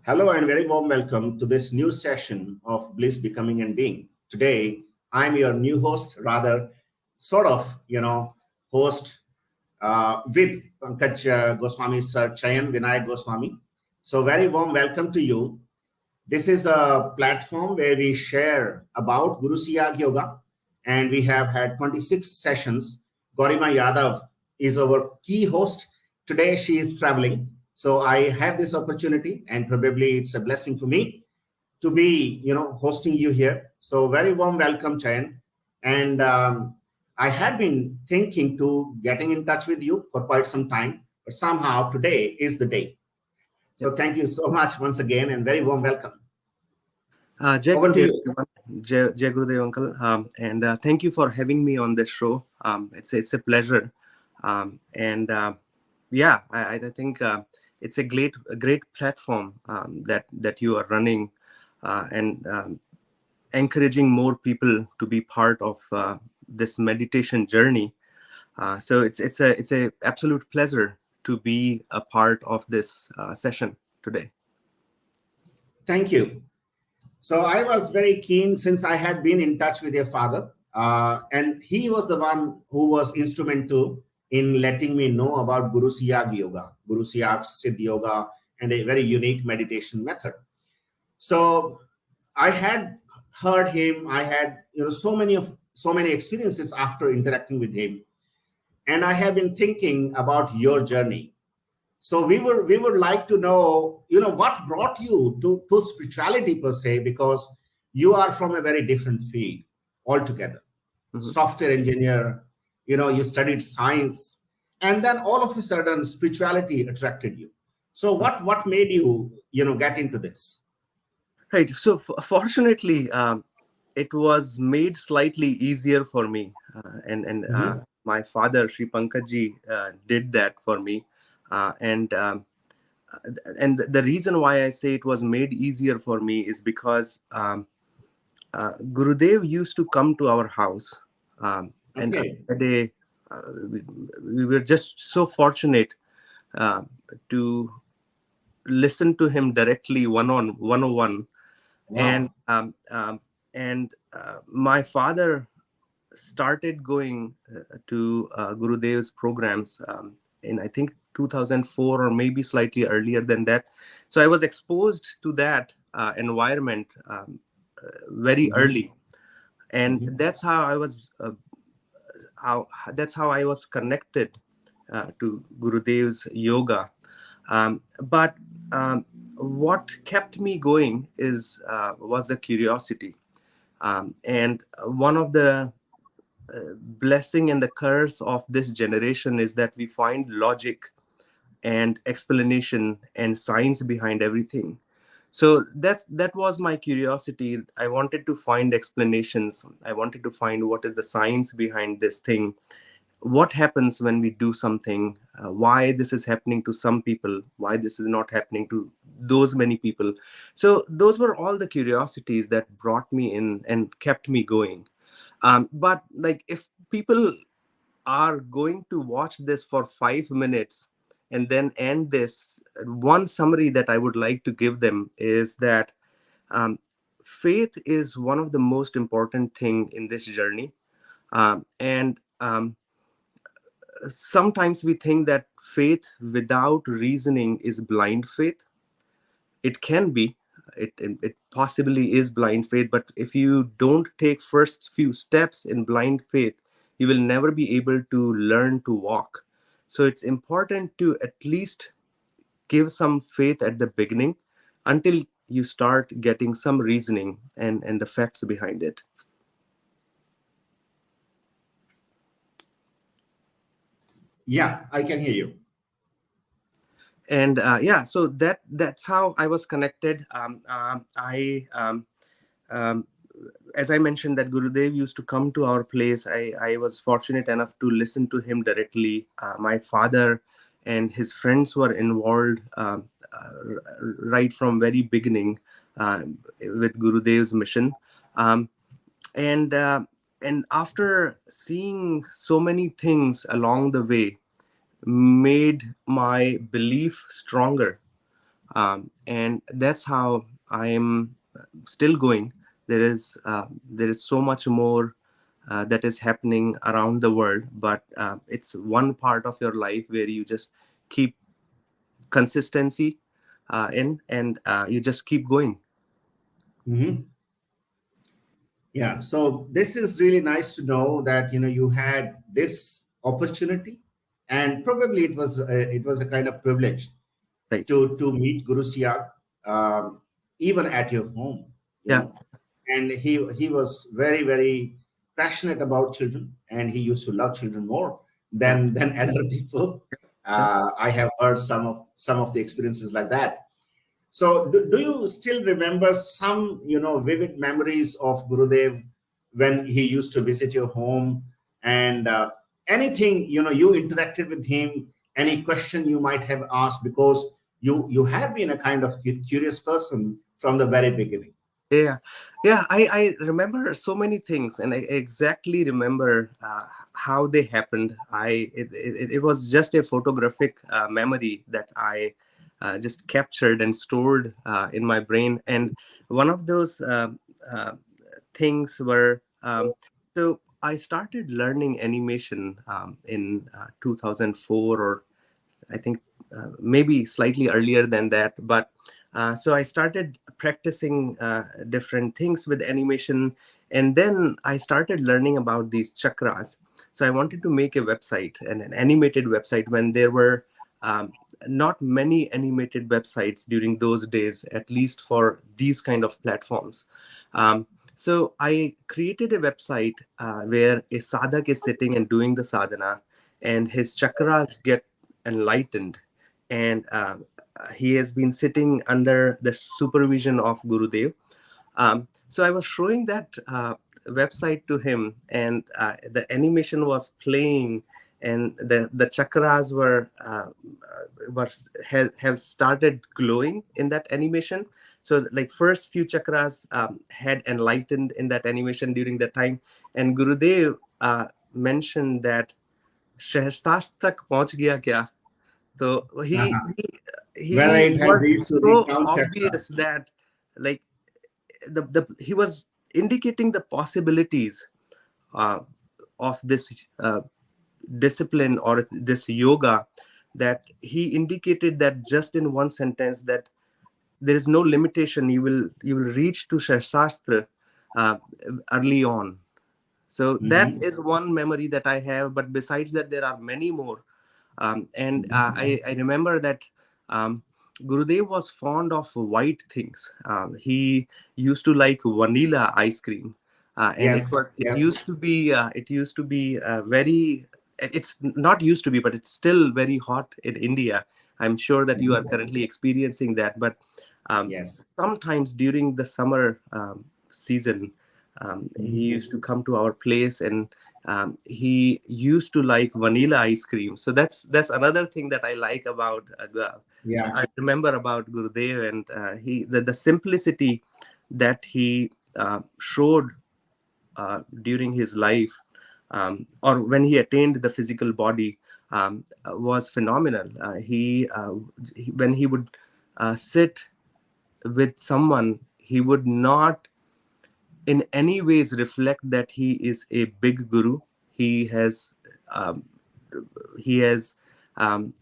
Hello and very warm welcome to this new session of Bliss Becoming and Being. Today, I'm your new host, rather, sort of, host with Pankaj Goswami sir, Chayan Vinayak Goswami. So, very warm welcome to you. This is a platform where we share about Guru Siyag Yoga, and we have had 26 sessions. Garima Yadav is our key host. Today, she is traveling. So I have this opportunity, and probably it's a blessing for me to be, hosting you here. So very warm welcome, Chayan. And I had been thinking to getting in touch with you for quite some time, but somehow today is the day. So thank you so much once again, and very warm welcome. Jai Over to Gurudev, you. Jai Gurudev, uncle, and thank you for having me on this show. It's a pleasure, yeah, I think it's a great platform that you are running, and encouraging more people to be part of this meditation journey. So it's a absolute pleasure to be a part of this session today. Thank you. So I was very keen since I had been in touch with your father, and he was the one who was instrumental in letting me know about Guru Siyag Yoga, Guru Siyag Siddh Yoga, and a very unique meditation method. So I had heard him. I had so many experiences after interacting with him, and I have been thinking about your journey. So we would like to know, what brought you to spirituality per se, because you are from a very different field altogether. Mhm. Software engineer, you studied science, and then all of a sudden spirituality attracted you. So what made you, get into this? Right. So fortunately, it was made slightly easier for me, and Mhm. my father, Sri Pankajji, did that for me, and the reason why I say it was made easier for me is because Gurudev used to come to our house, and Okay. a day we, we were just so fortunate uh, to listen to him directly one on one, and Wow. my father started going to Gurudev's programs in, I think, 2004 or maybe slightly earlier than that. So I was exposed to that environment very Mhm. early, and Mhm. that's how I was connected to Gurudev's yoga. But what kept me going was the curiosity, and one of the blessing and the curse of this generation is that we find logic and explanation and science behind everything. So that was my curiosity. I wanted to find explanations. I wanted to find what is the science behind this thing, what happens when we do something, why this is happening to some people, why this is not happening to those many people. So those were all the curiosities that brought me in and kept me going. But like, if people are going to watch this for 5 minutes and then end this, one summary that I would like to give them is that um, faith is one of the most important thing in this journey. And Sometimes we think that faith without reasoning is blind faith. It can be, it possibly is blind faith, but if you don't take first few steps in blind faith, you will never be able to learn to walk. So it's important to at least give some faith at the beginning until you start getting some reasoning and the facts behind it. Yeah, I can hear you. And yeah, so that's how I was connected. Um, as I mentioned, that Gurudev used to come to our place. I was fortunate enough to listen to him directly. My father and his friends were involved right from very beginning with Gurudev's mission. Um, and and after seeing so many things along the way, made my belief stronger. And that's how I am still going. There is so much more that is happening around the world, but it's one part of your life where you just keep consistency in, and you just keep going. Mhm. Yeah, so this is really nice to know that you had this opportunity, and probably it was a kind of privilege Right. to meet Guru Siyag, even at your home, you Yeah. know. And he was very, very passionate about children, and he used to love children more Yeah. than other people. Yeah. I have heard some of the experiences like that. So, do you still remember some, vivid memories of Gurudev when he used to visit your home, and anything, you interacted with him, any question you might have asked, because you have been a kind of curious person from the very beginning. Yeah, yeah. I remember so many things, and I exactly remember how they happened. It was just a photographic memory that I just captured and stored in my brain. And one of those uh, things were, so I started learning animation in 2004, or I think maybe slightly earlier than that. But so I started practicing different things with animation, and then I started learning about these chakras. So I wanted to make a website, an animated website, when there were um, not many animated websites during those days, at least for these kind of platforms. So I created a website where a sadhak is sitting and doing the sadhana, and his chakras get enlightened, and he has been sitting under the supervision of Gurudev. So I was showing that website to him, and the animation was playing, and the chakras have started glowing in that animation. So like first few chakras had enlightened in that animation during that time, and Gurudev mentioned that "Shahstas tak pahunch gaya kya?" So Uh-huh. Whether he it has was reached to the so crown chakra. obvious that, like, the he was indicating the possibilities uh, of this discipline or this yoga, that he indicated that just in one sentence, that there is no limitation, you will reach to shastra uh, early on. So that Hmm. is one memory that I have, but besides that there are many more. And I remember that um, Gurudev was fond of white things. He used to like vanilla ice cream, and Yes, yes. it used to be very. It's not used to be, but it's still very hot in India. I'm sure that you are currently experiencing that. But um, Yes. sometimes during the summer season, he Mhm. used to come to our place, and he used to like vanilla ice cream. So that's another thing that I like about Yeah. I remember about Gurudev, and the simplicity that he showed during his life, or when he attained the physical body, was phenomenal. When he would sit with someone, he would not in any ways reflect that he is a big guru. He has um, he has um,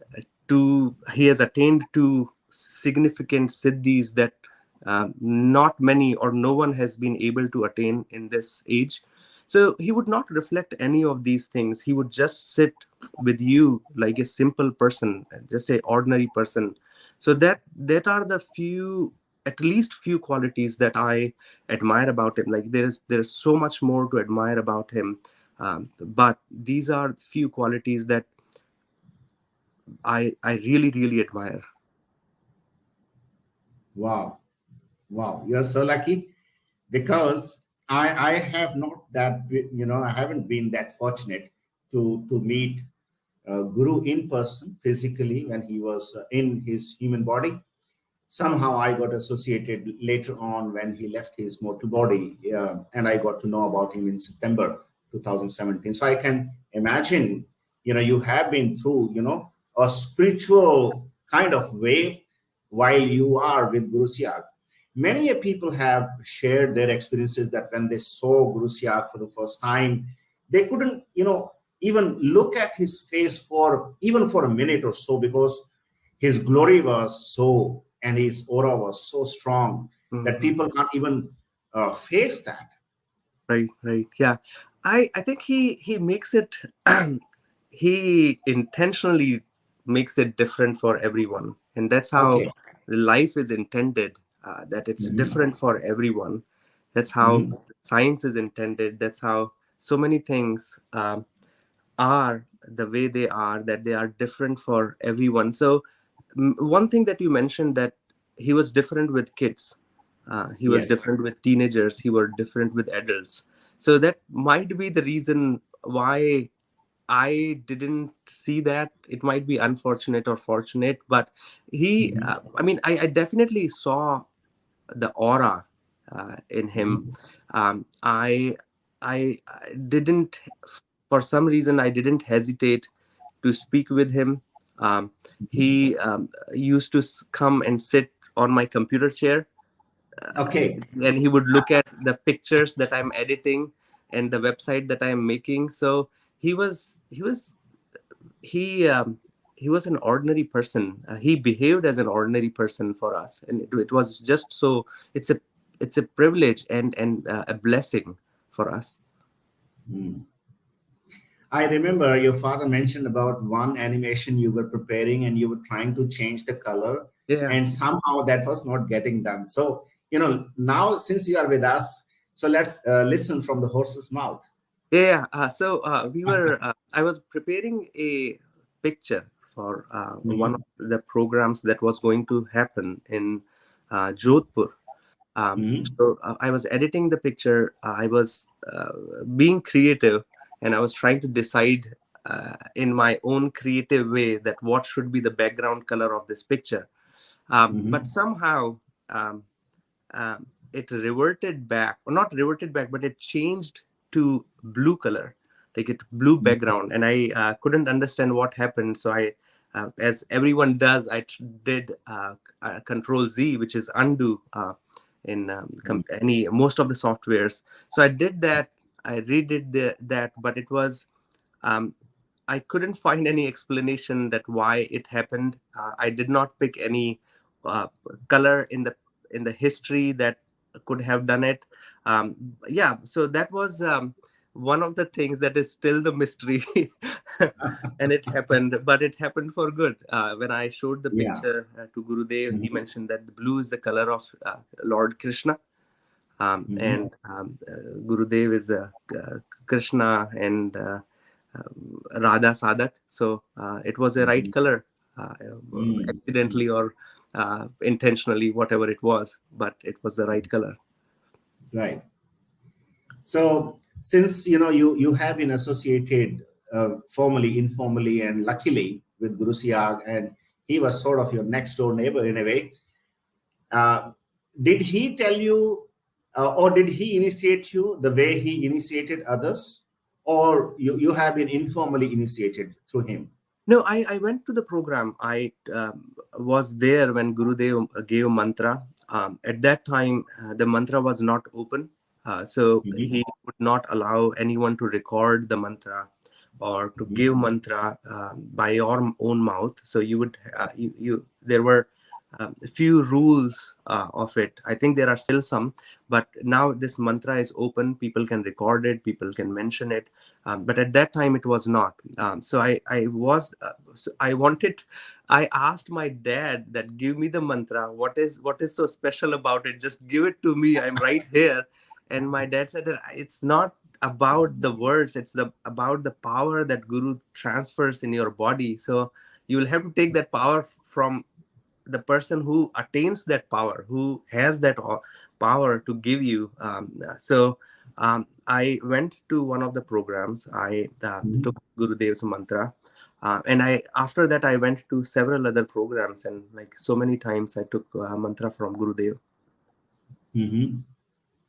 he has attained to significant siddhis that not many or no one has been able to attain in this age. So he would not reflect any of these things. He would just sit with you like a simple person, just a ordinary person. So that are the few, at least few qualities that I admire about him. Like there's so much more to admire about him, but these are few qualities that I really really admire. Wow. Wow. You're so lucky, because I have not I haven't been that fortunate to meet Guru in person physically when he was in his human body. Somehow I got associated later on when he left his mortal body, and I got to know about him in September 2017. So I can imagine, you have been through, a spiritual kind of wave, while you are with Guru Siyag. Many people have shared their experiences that when they saw Guru Siyag for the first time, they couldn't, even look at his face for even for a minute or so, because his glory was so, and his aura was so strong that people can't even face that. Right. Yeah. I think he makes it, he intentionally makes it different for everyone. And that's how Okay. life is intended, that it's different for everyone. That's how Mhm. science is intended. That's how so many things are the way they are, that they are different for everyone. So one thing that you mentioned, that he was different with kids, he was Yes. different with teenagers, he was different with adults. So that might be the reason why I didn't see that. It might be unfortunate or fortunate, but he I mean, I definitely saw the aura in him. I didn't, for some reason, I didn't hesitate to speak with him. He used to come and sit on my computer chair, Okay. and he would look at the pictures that I'm editing and the website that I'm making. So he he was an ordinary person. He behaved as an ordinary person for us, and it was just so. It's a privilege and a blessing for us. Mm. I remember your father mentioned about one animation you were preparing and you were trying to change the color, Yeah. and somehow that was not getting done. So, now since you are with us, so let's listen from the horse's mouth. Yeah. I was preparing a picture for one of Mhm. the programs that was going to happen in Jodhpur. Mhm. I was editing the picture. I was being creative, and I was trying to decide in my own creative way that what should be the background color of this picture. But Mhm. somehow um, it reverted back, or not reverted back, but it changed to blue color, like it blue background, and I couldn't understand what happened. So as everyone does, did Control Z, which is undo in any most of the softwares. So I did that. I redid that, but it was um, I couldn't find any explanation that why it happened. I did not pick any uh, color in the history that could have done it. Yeah, so that was one of the things that is still the mystery, and it happened, but it happened for good. When I showed the Yeah. picture to Gurudev, he Mhm. mentioned that the blue is the color of Lord Krishna, Mhm. and Gurudev is Krishna and Radha Sadak. So it was a right Mhm. color, Mm. accidentally or intentionally, whatever it was, but it was the right color. Right. So since you have been associated formally, informally, and luckily with Guru Siyag, and he was sort of your next door neighbor in a way. Uh, did he tell you, or did he initiate you the way he initiated others, or you have been informally initiated through him? No, I went to the program. I was there when Gurudev gave mantra. At that time, the mantra was not open. So Mhm. he would not allow anyone to record the mantra or to Mhm. give mantra by your own mouth. So there were a few rules of it. I think there are still some, but now this mantra is open. People can record it, people can mention it, but at that time it was not. So I wanted, I asked my dad that give me the mantra. What is so special about it? Just give it to me. I'm right here. And my dad said that it's not about the words. It's about the power that Guru transfers in your body. So you will have to take that power from the person who attains that power, who has that power to give you. I went to one of the programs. I Mhm. took Gurudev's mantra, and I after that I went to several other programs, and like so many times I took mantra from Gurudev. Mhm.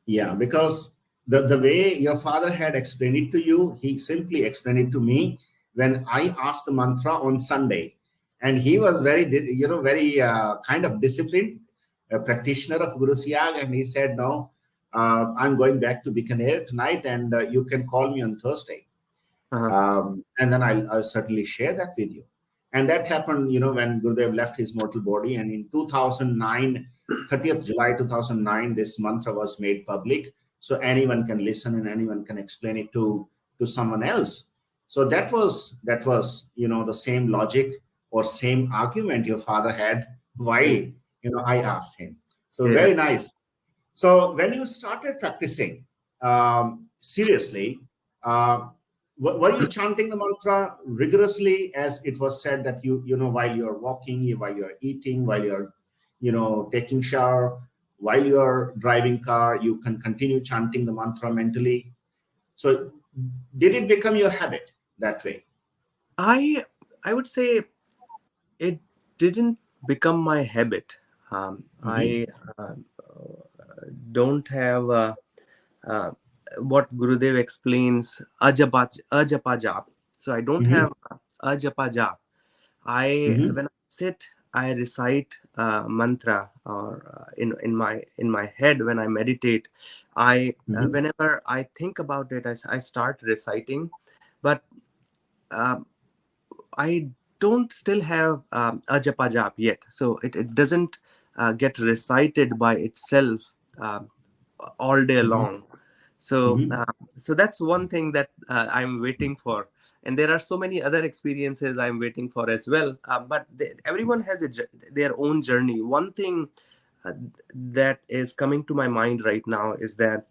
Yeah, because the way your father had explained it to you, he simply explained it to me when I asked the mantra on Sunday. and he was very, very kind of disciplined practitioner of Guru Siyag, and he said, "No, I'm going back to Bikaner tonight, and you can call me on Thursday." Uh-huh. And then I'll certainly share that with you. And that happened, when Gurudev left his mortal body. And in 2009, 30th July 2009, this mantra was made public. So anyone can listen and anyone can explain it to someone else. So that was the same logic or same argument your father had while I asked him. So Yeah. very nice. So when you started practicing seriously, uh, were you chanting the mantra rigorously, as it was said that while you're walking, while you're eating, while you're taking shower, while you're driving car, you can continue chanting the mantra mentally? So did it become your habit that way? I would say it didn't become my habit. Mm-hmm. I don't have uh, what Gurudev explains ajapa jap. So I don't Mm-hmm. have ajapa jap. Mm-hmm. When I sit, I recite mantra, or in my head when I meditate. I Mm-hmm. Whenever I think about it, I start reciting, but uh, I don't still have ajapa jap yet, so it doesn't get recited by itself all day Mm-hmm. long. So Mm-hmm. so that's one thing that I'm waiting for, and there are so many other experiences I'm waiting for as well. But everyone has their own journey. One thing uh, that is coming to my mind right now is that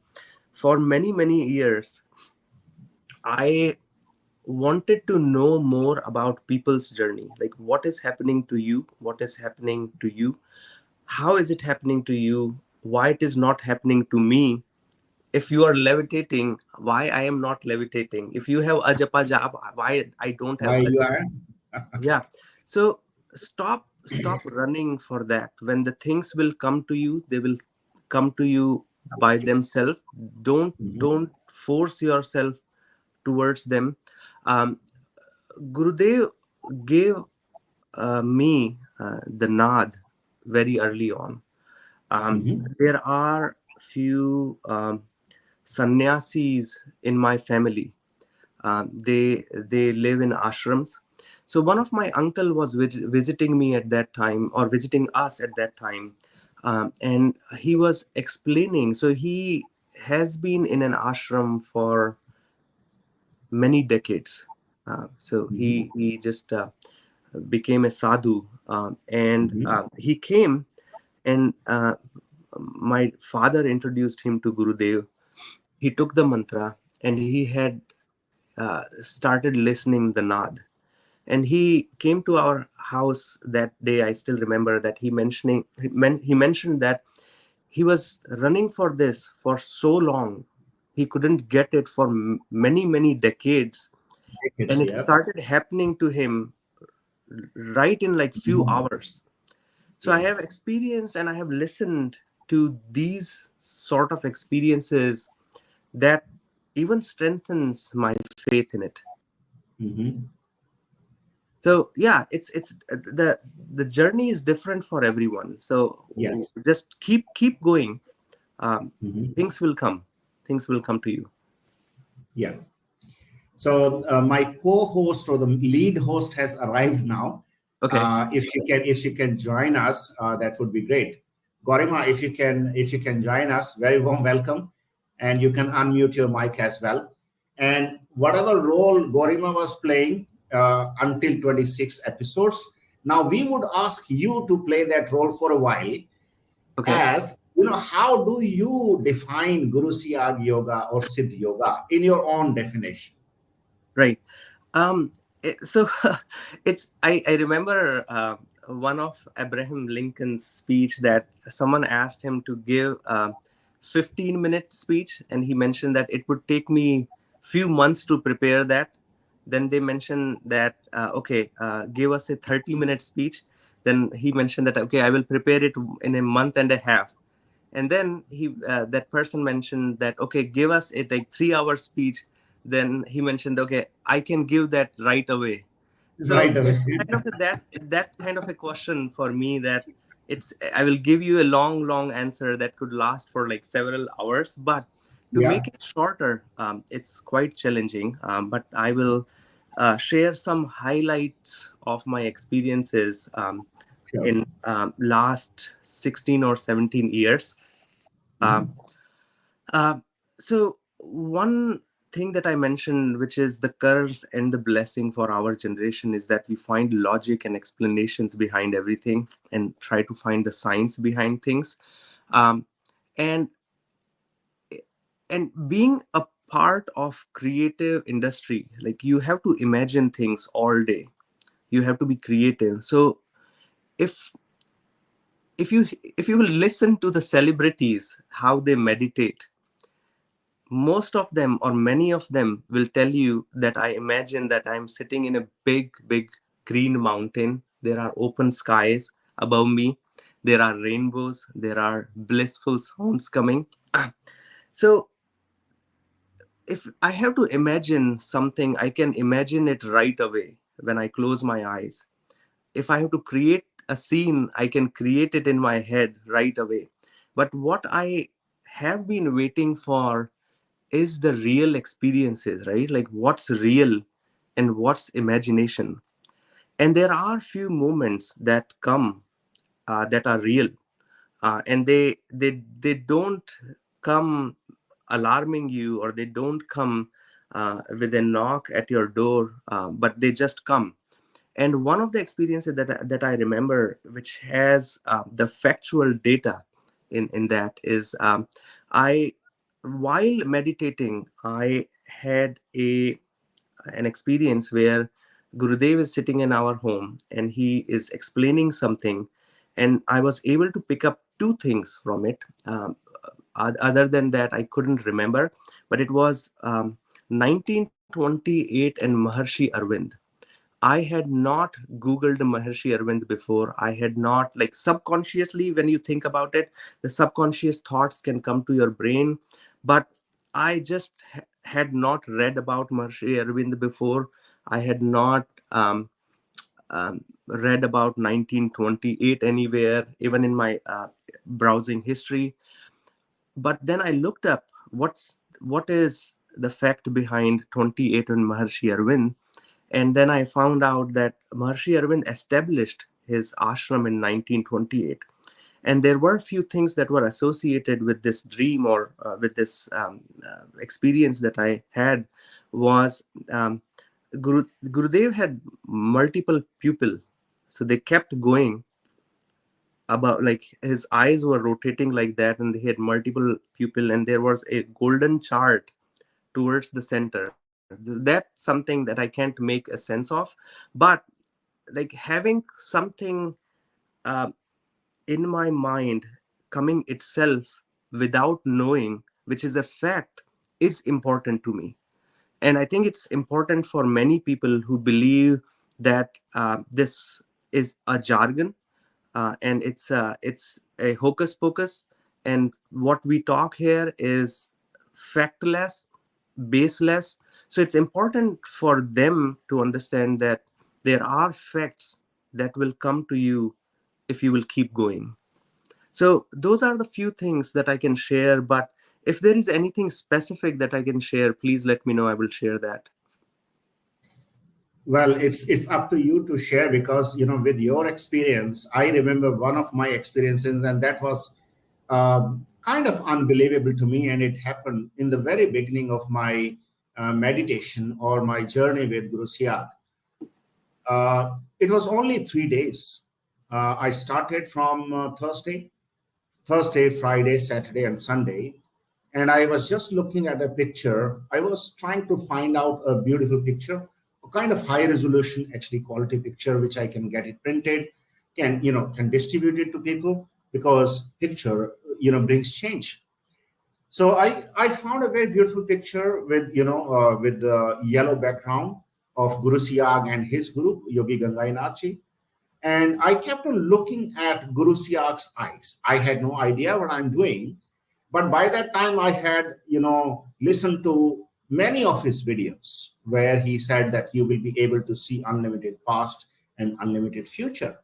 for many years I wanted to know more about people's journey, like what is happening to you, what is happening to you, how is it happening to you, why it is not happening to me. If you are levitating, why I am not levitating? If you have ajapa jap, why I don't have Why you ajapa? are? Yeah. So stop running for that. When the things will come to you, they will come to you by themselves. Mm-hmm. Don't force yourself towards them. um, Gurudev gave me the nad very early on. Mm-hmm. There are few sannyasis in my family. They live in ashrams. So one of my uncle was visiting me at that time, or visiting us at that time, and he was explaining. So he has been in an ashram for many decades. So Mm-hmm. he just became a sadhu, and Mm-hmm. he came, and my father introduced him to Gurudev. He took the mantra, and he had started listening the nad, and he came to our house that day. I still remember that he mentioned that he was running for this for so long, he couldn't get it for many decades, and Decades, it yeah. started happening to him right in like few Mhm. hours. So I have Yes. experienced and I have listened to these sort of experiences that even strengthens my faith in it. Mm-hmm. So yeah, it's the journey is different for everyone. So Yes. just keep going. um, Mm-hmm. Things will come, things will come to you. Yeah. So my co-host or the lead host has arrived now. Okay. If she can join us, that would be great. Gorima, if you can join us, very warm welcome, and you can unmute your mic as well. And whatever role Gorima was playing until 26 episodes, now we would ask you to play that role for a while. Okay. As how do you define Guru Siyag Yoga or Siddh Yoga in your own definition? Right. So I remember one of Abraham Lincoln's speech, that someone asked him to give a 15-minute speech, and he mentioned that it would take me few months to prepare that. Then they mentioned that okay, give us a 30-minute speech. Then he mentioned that okay, I will prepare it in a month and a half. And then that person mentioned that okay, give us a like 3-hour speech. Then he mentioned okay, I can give that right away. So right away. it's kind of that kind of a question for me, that it's I will give you a long answer that could last for like several hours, but to Yeah, make it shorter, it's quite challenging. But I will share some highlights of my experiences sure. in last 16 or 17 years. Um, Mhm. uh, so one thing that I mentioned, which is the curse and the blessing for our generation, is that we find logic and explanations behind everything and try to find the science behind things. Um, and and being a part of creative industry, like you have to imagine things all day. You have to be creative. So if if you if you will listen to the celebrities how they meditate, most of them or many of them will tell you that I imagine that I'm sitting in a big green mountain. There are open skies above me. There are rainbows. There are blissful sounds coming. So if I have to imagine something, I can imagine it right away when I close my eyes. If I have to create a scene, I can create it in my head right away. But what I have been waiting for is the real experiences, right? Like what's real and what's imagination. And there are few moments that come that are real, and they don't come alarming you, or they don't come with a knock at your door, but they just come. And one of the experiences that I remember, which has the factual data in that, is I while meditating, I had a an experience where Gurudev is sitting in our home and he is explaining something, and I was able to pick up two things from it. Other than that, I couldn't remember, but it was 1928 and Maharshi Arvind. I had not Googled Maharshi Arvind before. I had not, like, subconsciously, when you think about it, the subconscious thoughts can come to your brain. But I just had not read about Maharshi Arvind before. I had not read about 1928 anywhere, even in my browsing history. But then I looked up what is the fact behind 28 and Maharshi Arvind, and then I found out that Maharshi Arvind established his ashram in 1928. And there were a few things that were associated with this dream, or with this experience that I had. Was Gurudev had multiple pupil. So they kept going about, like, his eyes were rotating like that, and he had multiple pupil, and there was a golden chart towards the center. That's something that I can't make a sense of. But like having something uh, in my mind coming itself without knowing, which is a fact, is important to me. And I think it's important for many people who believe that this is a jargon, and it's a hocus pocus, and what we talk here is factless, baseless. So it's important for them to understand that there are facts that will come to you if you will keep going. So those are the few things that I can share. But if there is anything specific that I can share, please let me know. I will share that. Well, it's up to you to share, because with your experience, I remember one of my experiences, and that was kind of unbelievable to me, and it happened in the very beginning of my meditation or my journey with Guru Siyag. It was only 3 days. I started from Thursday, Friday, Saturday, and Sunday. And I was just looking at a picture. I was trying to find out a beautiful picture, a kind of high resolution HD quality picture, which I can get it printed, can distribute it to people, because picture, brings change. So I found a very beautiful picture with the yellow background of Guru Siyag and his guru, Yogi Gangainathji. And I kept on looking at Guru Siyag's eyes. I had no idea what I'm doing, but by that time I had listened to many of his videos where he said that you will be able to see unlimited past and unlimited future.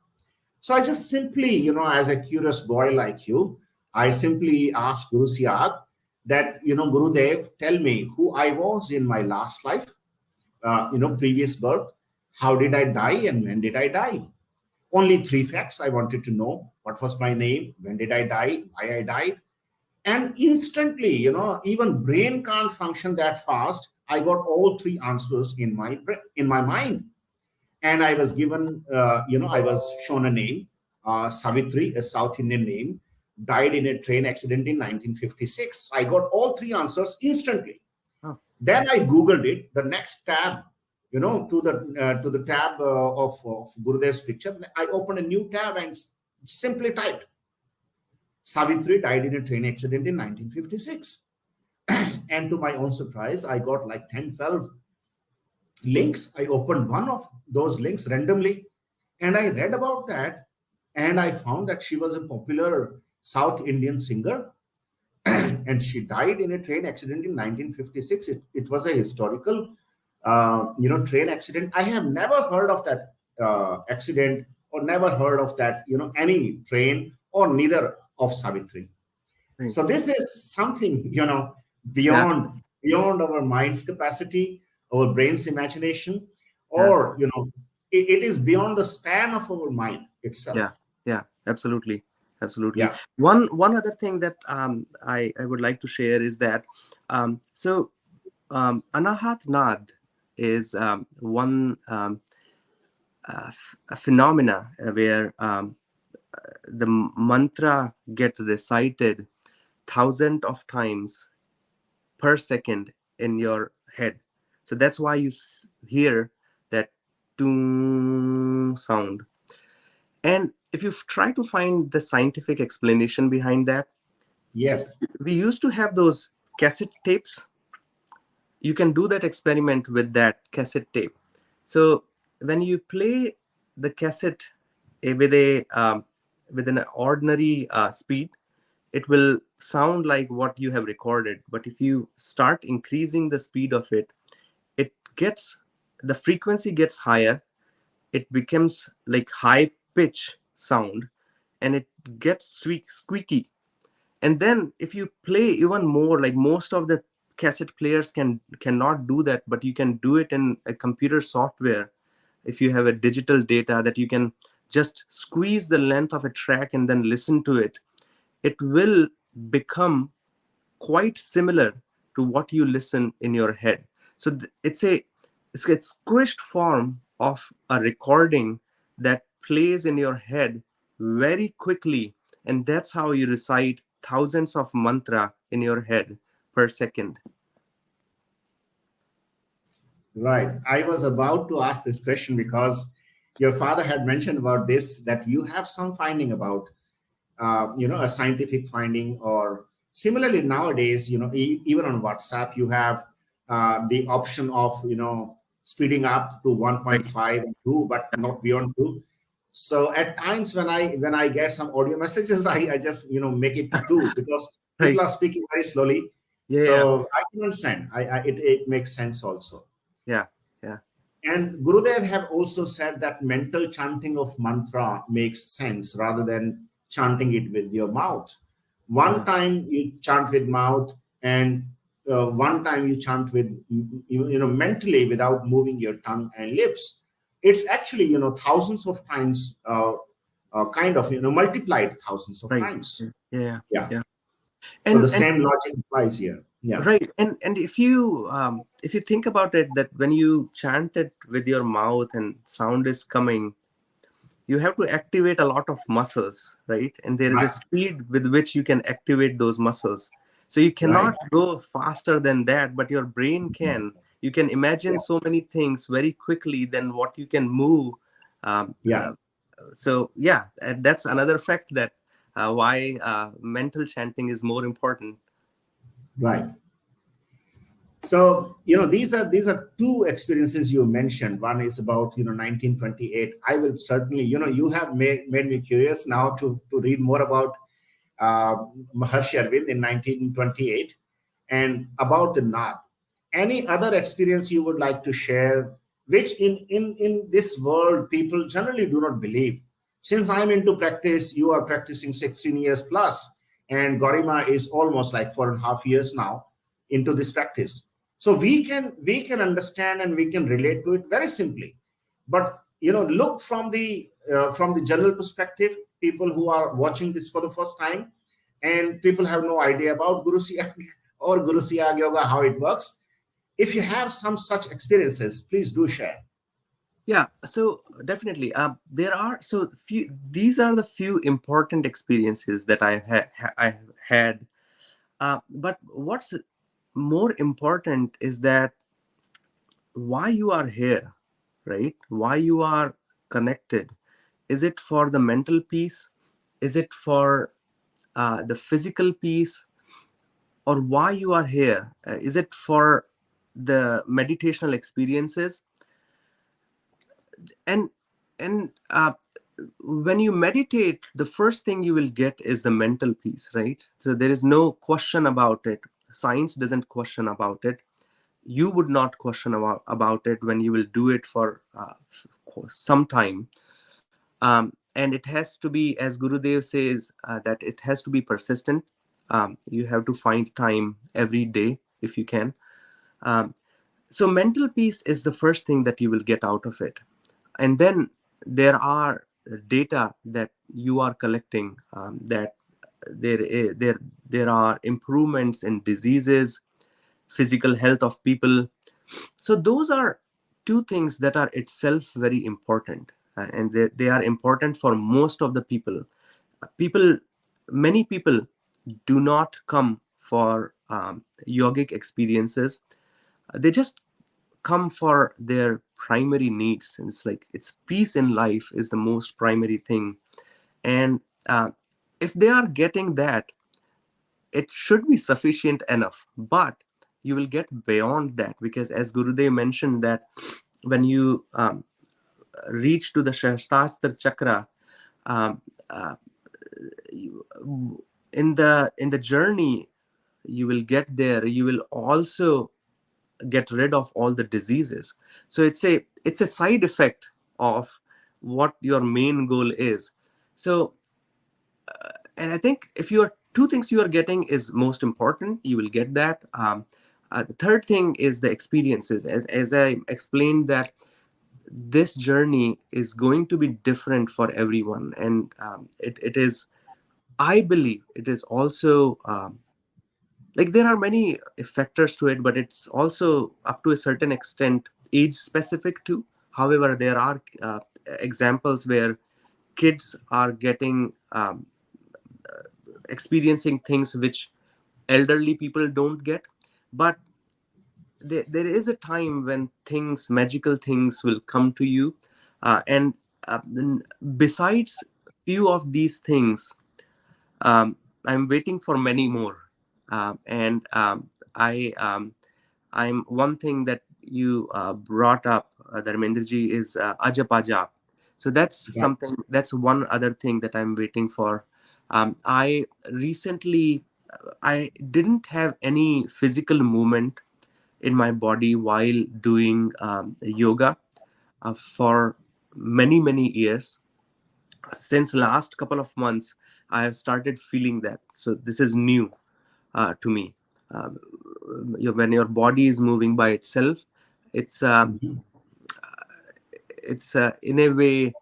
So I just simply, as a curious boy like you, I simply asked Guru Siyag that, Gurudev, tell me who I was in my last life, previous birth, how did I die and when did I die? Only three facts I wanted to know. What was my name? When did I die? Why I died? And instantly, even brain can't function that fast. I got all three answers in my mind. And I was given, I was shown a name, Savitri, a South Indian name, died in a train accident in 1956. I got all three answers instantly. Oh. Then I Googled it. The next tab, to the tab of Gurudev's picture, I opened a new tab and simply typed, Savitri died in a train accident in 1956. And to my own surprise, I got like 10, 12 links. I opened one of those links randomly and I read about that. And I found that she was a popular South Indian singer and she died in a train accident in 1956. It was a historical, train accident. I have never heard of that accident or never heard of that, any train or neither of Savitri. Right. So this is something, Yeah. beyond our mind's capacity, our brain's imagination, or, it is beyond the span of our mind itself. Yeah, absolutely. Yeah. One other thing that I would like to share is that Anahat Nad is one a phenomena where the mantra get recited thousands of times per second in your head. So that's why you hear that toong sound. And if you try to find the scientific explanation behind that, Yes. we used to have those cassette tapes. You can do that experiment with that cassette tape. So when you play the cassette with an ordinary speed, it will sound like what you have recorded. But if you start increasing the speed of it, the frequency gets higher. It becomes like high pitch sound, and it gets squeaky. And then if you play even more, like most of the cassette players cannot do that, but you can do it in a computer software. If you have a digital data that you can just squeeze the length of a track and then listen to it, it will become quite similar to what you listen in your head. So it's a squished form of a recording that plays in your head very quickly, and that's how you recite thousands of mantra in your head per second. Right. I was about to ask this question because your father had mentioned about this, that you have some finding about, a scientific finding, or similarly nowadays, even on WhatsApp, you have the option of, speeding up to 1.5 and 2, but not beyond 2. So at times when I get some audio messages, I just, make it to 2 because people are speaking very slowly. So I can understand. It makes sense also. Yeah. And Gurudev have also said that mental chanting of mantra makes sense rather than chanting it with your mouth. One time you chant with mouth, and one time you chant with, mentally without moving your tongue and lips. It's actually, thousands of times, kind of, multiplied thousands of times. Yeah. So the same logic applies here. Yeah. Right. And if you think about it, that when you chant it with your mouth and sound is coming, you have to activate a lot of muscles, right? And there is a speed with which you can activate those muscles. So you cannot go faster than that, but your brain can. You can imagine so many things very quickly than what you can move. So that's another fact that why mental chanting is more important. Right. So, these are two experiences you mentioned. One is about, 1928. I will certainly, you have made me curious now to read more about Maharshi Arvind in 1928 and about the Naad. any other experience you would like to share, which in this world people generally do not believe? Since I'm into practice, you are practicing 16 years plus, and Garima is almost like 4.5 years now into this practice. So we can understand and we can relate to it very simply. But look from the general perspective, people who are watching this for the first time, and people have no idea about Guru Siyag or Guru Siyag Yoga, how it works. If you have some such experiences, please do share. Yeah, so definitely, there are so few. These are the few important experiences that I have had. But what's more important is that why you are here, right? Why you are connected? Is it for the mental peace? Is it for the physical peace? Or why you are here? Is it for the meditational experiences? And and when you meditate, the first thing you will get is the mental peace, right? So there is no question about it. Science doesn't question about it. You would not question about it when you will do it for some time. And it has to be, as Gurudev says, that it has to be persistent. You have to find time every day if you can. Um, so mental peace is the first thing that you will get out of it. And then there are data that you are collecting, that there are improvements in diseases, physical health of people. So those are two things that are itself very important, and they are important for most of the people. People, many people do not come for yogic experiences. They just come for their primary needs, and it's peace in life is the most primary thing. And if they are getting that, it should be sufficient enough. But you will get beyond that, because as Gurudev mentioned, that when you reach to the Shastastra chakra, um, uh, in the journey you will get there, you will also get rid of all the diseases. So it's a side effect of what your main goal is. So and I think if you are two things you are getting is most important, you will get that. The third thing is the experiences, as I explained, that this journey is going to be different for everyone. And it is, I believe it is also like there are many factors to it, but it's also up to a certain extent age specific too. However, there are examples where kids are getting experiencing things which elderly people don't get. But there is a time when magical things will come to you. And then besides few of these things, I'm waiting for many more. And I'm one thing that you brought up, Dharmendraji, is Ajapajap. So that's Yeah. something, that's one other thing that I'm waiting for. I recently, I didn't have any physical movement in my body while doing yoga for many years. Since last couple of months, I have started feeling that. So this is new to me. Um, when your body is moving by itself, it's Mhm. in a way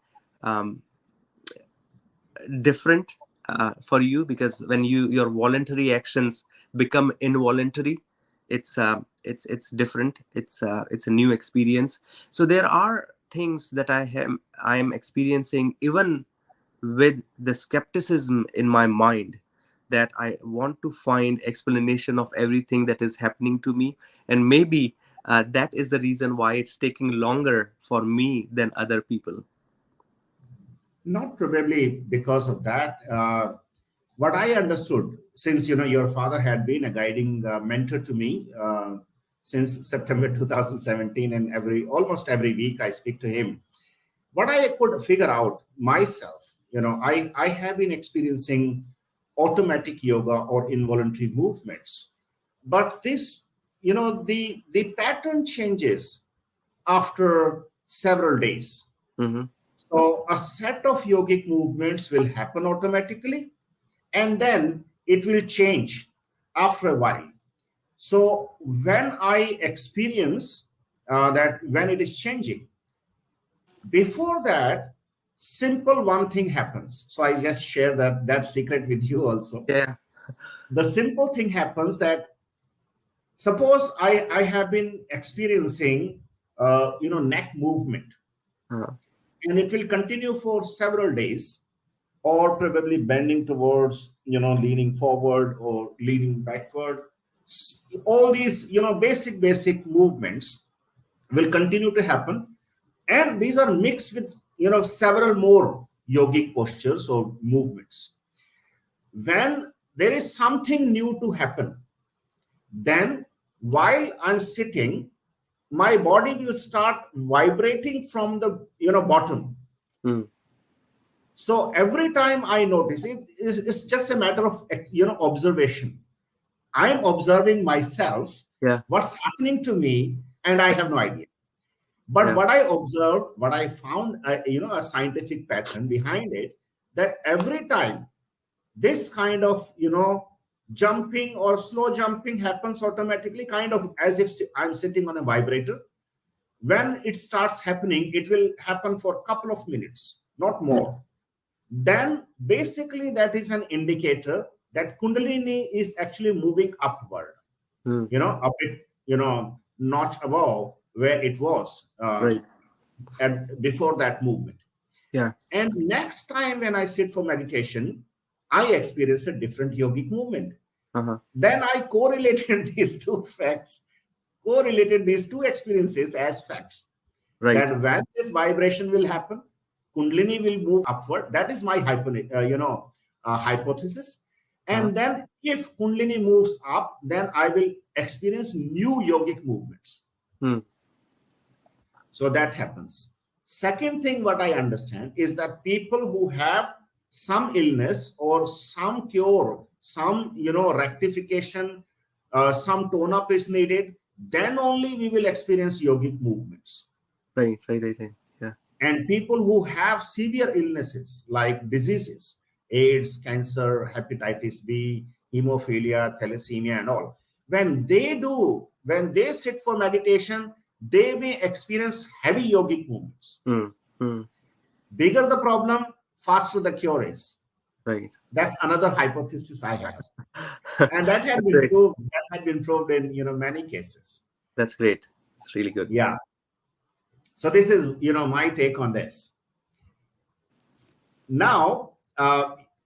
um, different for you, because when your voluntary actions become involuntary, it's different. It's a new experience. So there are things that I am experiencing, even with the skepticism in my mind, that I want to find explanation of everything that is happening to me. And maybe that is the reason why it's taking longer for me than other people. Not probably because of that. What I understood, since your father had been a guiding mentor to me since September 2017, and almost every week I speak to him. What I could figure out myself, I have been experiencing automatic yoga or involuntary movements. But this, the pattern changes after several days. Mm-hmm. So a set of yogic movements will happen automatically, and then it will change after a while. So when I experience that when it is changing, before that, simple one thing happens. So I just share that secret with you also. Yeah. The simple thing happens that suppose I have been experiencing neck movement, Uh-huh. and it will continue for several days, or probably bending towards, leaning forward or leaning backward. All these, basic movements will continue to happen. And these are mixed with, several more yogic postures or movements. When there is something new to happen, then while I'm sitting, my body will start vibrating from the, bottom. Mm. So every time I notice it, it's just a matter of, observation. I'm observing myself, Yeah. what's happening to me, and I have no idea. But Yeah. what I observed, what I found, a scientific pattern behind it, that every time this kind of, jumping or slow jumping happens automatically, kind of as if I'm sitting on a vibrator. When it starts happening, it will happen for a couple of minutes, not more. Then basically that is an indicator that Kundalini is actually moving upward, Mm. a bit, notch above where it was Right. before that movement. Yeah. And next time when I sit for meditation, I experience a different yogic movement. Uh-huh. Then I correlated these two facts, correlated these two experiences as facts. Right. That when this vibration will happen, Kundalini will move upward. That is my hypothesis. Uh-huh. And then if Kundalini moves up, then I will experience new yogic movements. Mm. So that happens. Second thing, what I understand is that people who have some illness or some cure, some rectification, some tone up is needed, then only we will experience yogic movements. Right. Yeah. And people who have severe illnesses like diseases, AIDS, cancer, hepatitis B, hemophilia, thalassemia, and all, when they sit for meditation, they may experience heavy yogic movements. Mm. Mm. Bigger the problem, faster the cure is. Right. That's another hypothesis I have. And that has That's been great. proved. That has been proved in many cases. That's great. It's really good. Yeah. So this is my take on this. Now,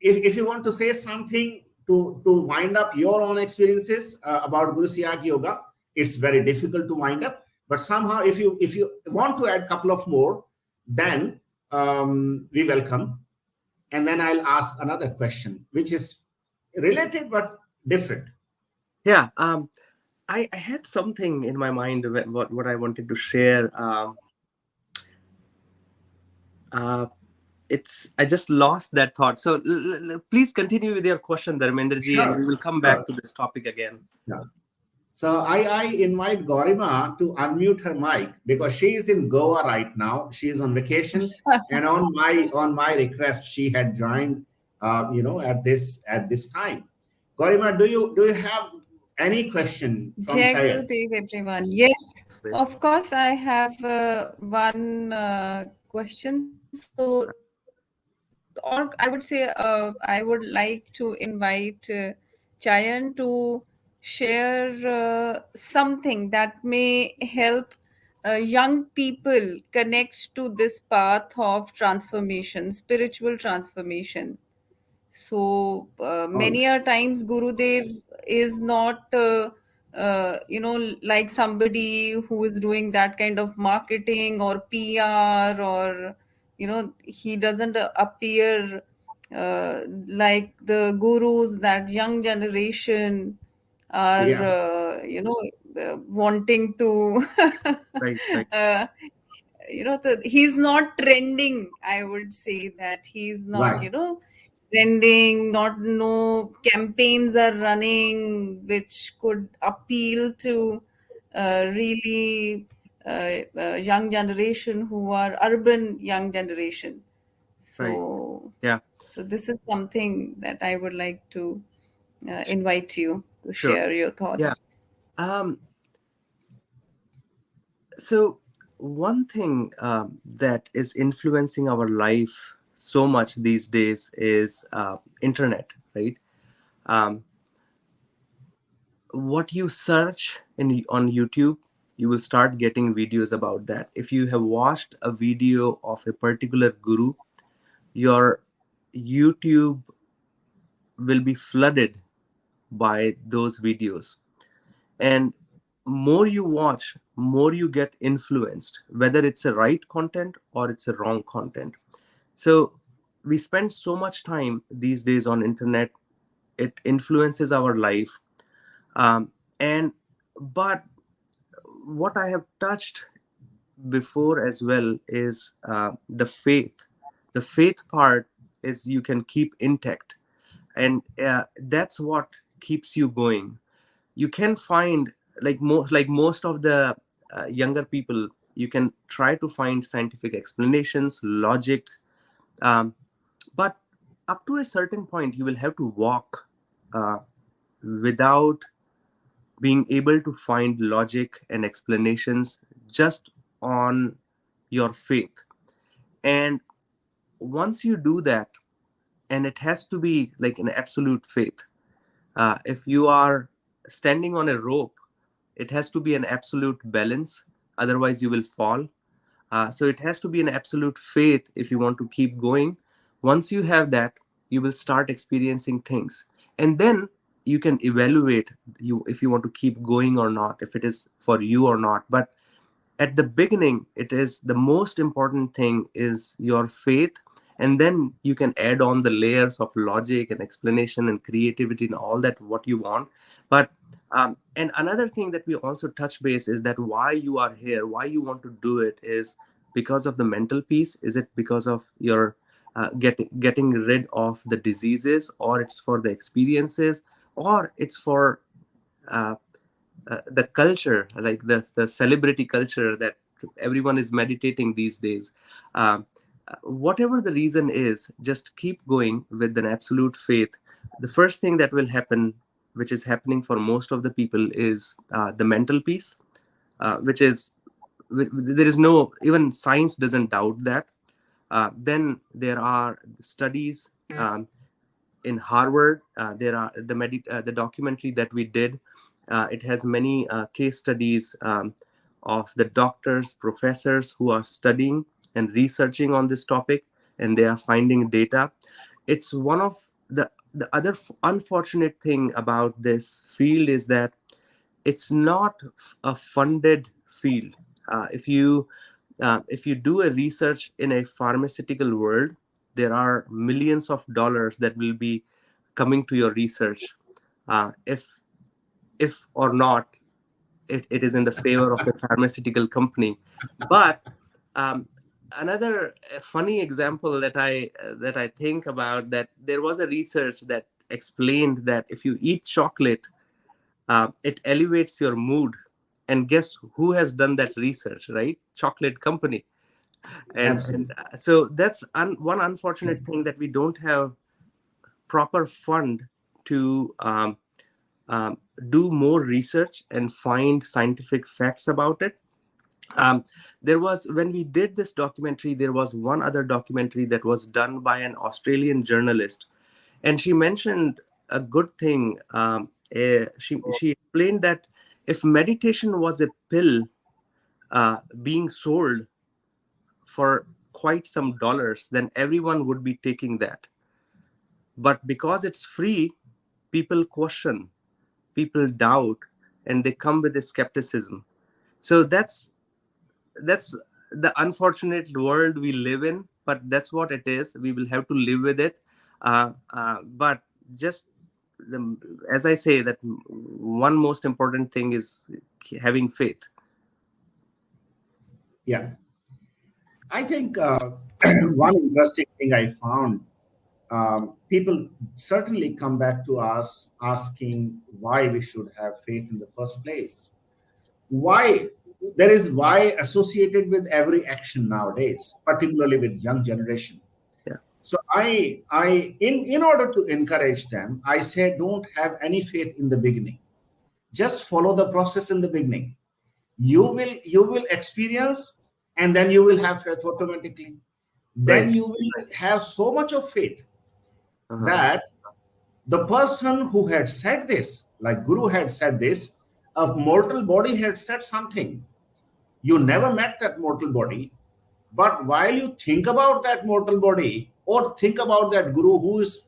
if you want to say something to wind up your own experiences about Guru Siyag Yoga, it's very difficult to wind up. But somehow, if you want to add a couple of more, then we welcome. And then I'll ask another question, which is related but different. Yeah. I had something in my mind what I wanted to share. I just lost that thought. So please continue with your question, Dharmendraji, and we will come back to this topic again. Yeah. So I invite Garima to unmute her mic because she is in Goa right now. She is on vacation, and on my request, she had joined. At this time. Garima, do you have any question from Jai Chayan? Gurudev, everyone. Yes, of course, I have one question. So, or I would say, I would like to invite Chayan to share something that may help young people connect to this path of transformation, spiritual transformation. So many a times Gurudev is not like somebody who is doing that kind of marketing or PR, or he doesn't appear like the gurus that young generation are Yeah. wanting to Right. uh, he's not trending. I would say that he's not Right. trending, no campaigns are running which could appeal to really young generation who are urban young generation. Right. So, Yeah. so this is something that I would like to invite you to Sure. share your Yeah. thoughts. Um, so one thing that is influencing our life so much these days is internet, right? Um, what you search on YouTube, you will start getting videos about that. If you have watched a video of a particular guru, your YouTube will be flooded by those videos. And more you watch, more you get influenced, whether it's a right content or it's a wrong content. So we spend so much time these days on internet. It influences our life. And but what I have touched before as well is the faith part is you can keep intact, and that's what keeps you going. You can find, like most of the younger people, you can try to find scientific explanations, logic, um, but up to a certain point you will have to walk uh, without being able to find logic and explanations, just on your faith. And once you do that, and it has to be like an absolute faith. If you are standing on a rope, it has to be an absolute balance, otherwise you will fall. So it has to be an absolute faith if you want to keep going. Once you have that, you will start experiencing things, and then you can evaluate you if you want to keep going or not, if it is for you or not. But at the beginning, it is the most important thing is your faith, and then you can add on the layers of logic and explanation and creativity and all that what you want. But and another thing that we also touch base is that why you are here, why you want to do it, is because of the mental peace. Is it because of your getting rid of the diseases, or it's for the experiences, or it's for uh, the culture, like the celebrity culture that everyone is meditating these days. Whatever the reason is, just keep going with an absolute faith. The first thing that will happen, which is happening for most of the people, is the mental peace, which is there is no, even science doesn't doubt that. Then there are studies in Harvard. There are the documentary that we did. It has many case studies of the doctors, professors who are studying and researching on this topic, and they are finding data. It's one of the other unfortunate thing about this field is that it's not a funded field. If you do a research in a pharmaceutical world, there are millions of dollars that will be coming to your research, if or not it is in the favor of a pharmaceutical company. But um, another funny example that I think about, that there was a research that explained that if you eat chocolate, it elevates your mood. And guess who has done that research? Right? Chocolate company. And Absolutely. so that's one unfortunate thing, that we don't have proper fund to um, do more research and find scientific facts about it. um, there was, when we did this documentary, there was one other documentary that was done by an Australian journalist, and she mentioned a good thing. She explained that if meditation was a pill being sold for quite some dollars, then everyone would be taking that. But because it's free, people question, people doubt, and they come with a skepticism. So that's the unfortunate world we live in, but that's what it is. We will have to live with it. But just the, as I say, that one most important thing is having faith. Yeah. I think one interesting thing I found, people certainly come back to us asking why we should have faith in the first place. why there is why associated with every action nowadays, particularly with young generation. Yeah. So in order to encourage them, I say don't have any faith in the beginning. Just follow the process in the beginning. You will experience, and then you will have faith automatically. Then Right. you will have so much of faith Uh-huh. that the person who had said this, like Guru had said this, a mortal body had said something. You never met that mortal body, but while you think about that mortal body or think about that Guru who is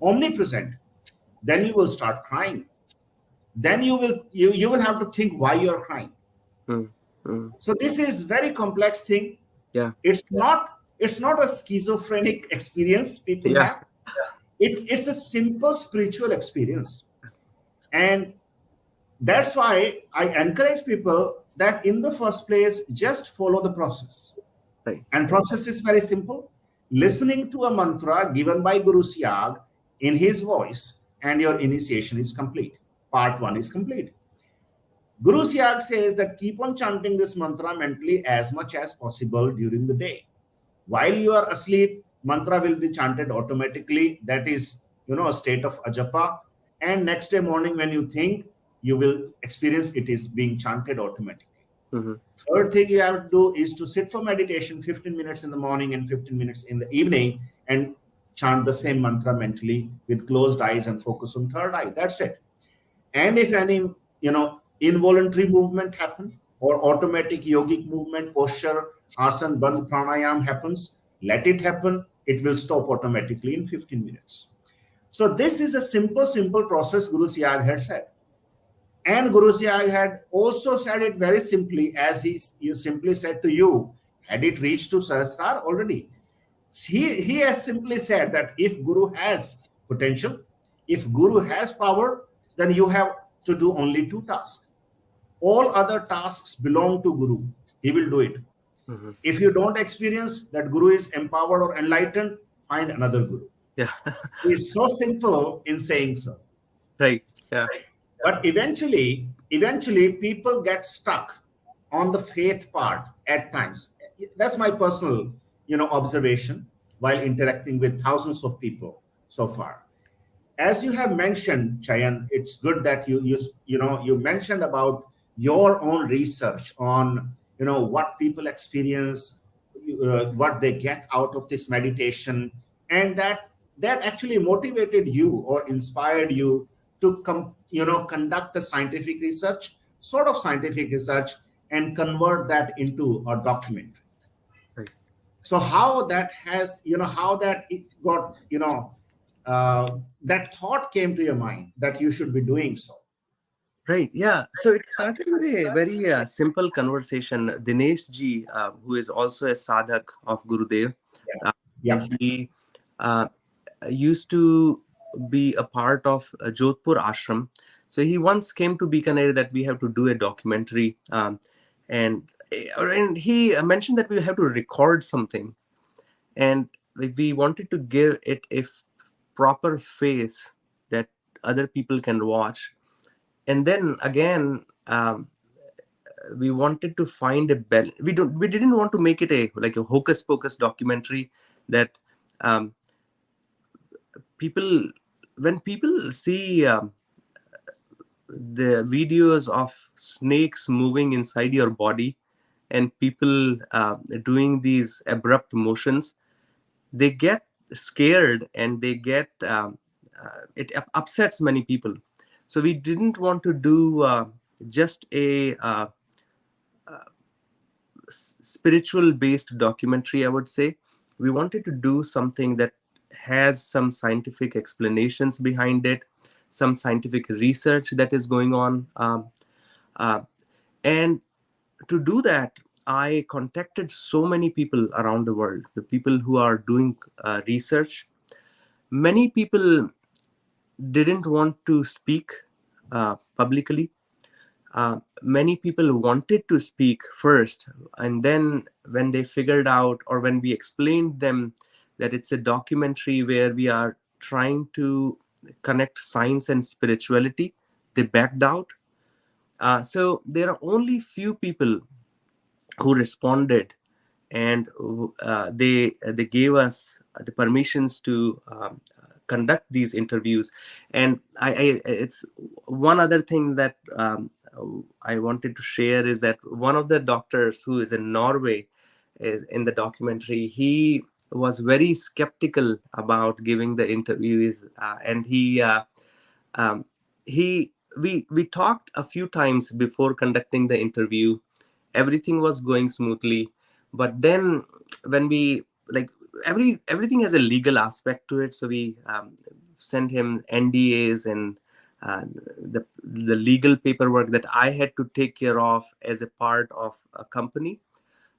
omnipresent, then you will start crying. Then you will have to think why you're crying. Mm. Mm. So this is very complex thing. Yeah. It's not a schizophrenic experience people Yeah. have. It's a simple spiritual experience. And that's why I encourage people that in the first place, just follow the process. Right. And process is very simple. Listening to a mantra given by Guru Siyag in his voice, and your initiation is complete. Part one is complete. Guru Siyag says that keep on chanting this mantra mentally as much as possible during the day. While you are asleep, mantra will be chanted automatically. That is, a state of ajapa. And next day morning, when you think, you will experience it is being chanted automatically. Mm-hmm. Third thing you have to do is to sit for meditation 15 minutes in the morning and 15 minutes in the evening and chant the same mantra mentally with closed eyes and focus on third eye. That's it. And if any involuntary movement happen or automatic yogic movement, posture, asana, bandh, pranayam happens, let it happen. It will stop automatically in 15 minutes. So this is a simple process Guru Siyag had said. And Guru Siyag had also said it very simply, as he simply said to you, had it reached to Sahasrar already. He has simply said that if Guru has potential, if Guru has power, then you have to do only two tasks. All other tasks belong to Guru. He will do it. Mm-hmm. If you don't experience that Guru is empowered or enlightened, find another Guru. Yeah. It's so simple in saying so. Right. Yeah. But eventually people get stuck on the faith part at times. That's my personal, observation while interacting with thousands of people so far. As you have mentioned, Chayan, it's good that you mentioned about your own research on what people experience, what they get out of this meditation, and that actually motivated you or inspired you to conduct a scientific research, and convert that into a documentary. Right. So how that has how that it got that thought came to your mind that you should be doing so. Right. Yeah. So it started with a very simple conversation. Dinesh ji, who is also a sadhak of Gurudev, Yeah. he used to be a part of Jodhpur ashram. So he once came to Bikaner that we have to do a documentary, and he mentioned that we have to record something, and we wanted to give it a proper face that other people can watch. And then again, we wanted to find a we didn't want to make it a hocus pocus documentary that when people see the videos of snakes moving inside your body and people doing these abrupt motions, they get scared and they get it upsets many people. So we didn't want to do just a spiritual based documentary, I would say. We wanted to do something that has some scientific explanations behind it, some scientific research that is going on, and to do that, I contacted so many people around the world, the people who are doing research. Many people didn't want to speak publicly. Many people wanted to speak first, and then when they figured out, or when we explained them that it's a documentary where we are trying to connect science and spirituality, they backed out. So there are only few people who responded, and they gave us the permissions to conduct these interviews. And it's one other thing that I wanted to share is that one of the doctors who is in Norway is in the documentary. He was very skeptical about giving the interviews, and um, he we talked a few times before conducting the interview. Everything was going smoothly, but then when we like everything has a legal aspect to it, so we sent him NDAs and the legal paperwork that I had to take care of as a part of a company.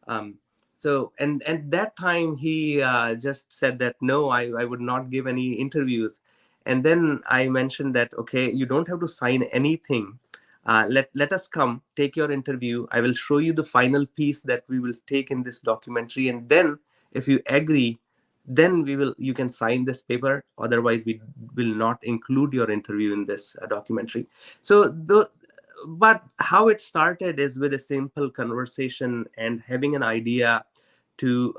um, so and at that time he just said that no, I would not give any interviews. And then I mentioned that, okay, you don't have to sign anything. Let us come take your interview. I will show you the final piece that we will take in this documentary, and then if you agree, then you can sign this paper. Otherwise we will not include your interview in this documentary. So but how it started is with a simple conversation and having an idea to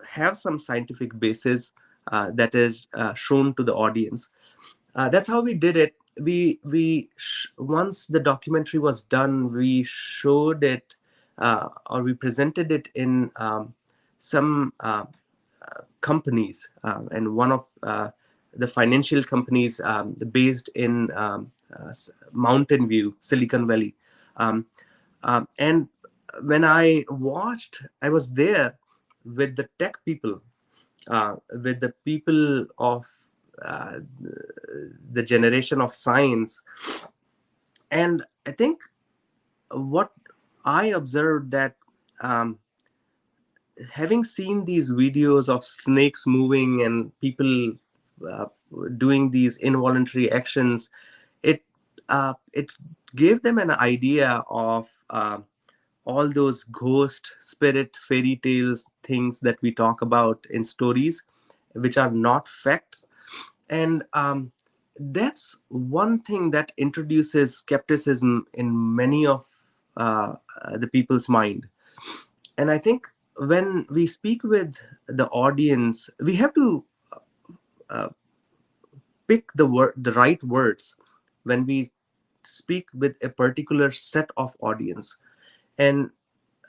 have some scientific basis that is shown to the audience. That's how we did it. Once the documentary was done, we showed it, or we presented it in some companies, and one of the financial companies based in Mountain View, Silicon Valley. Um, and when I watched, I was there with the tech people, with the people of uh, the generation of science. And I think what I observed that having seen these videos of snakes moving and people uh, doing these involuntary actions, it gave them an idea of all those ghost, spirit, fairy tales things that we talk about in stories, which are not facts. And that's one thing that introduces skepticism in many of the people's mind. And I think when we speak with the audience, we have to uh, pick the right words when we speak with a particular set of audience. And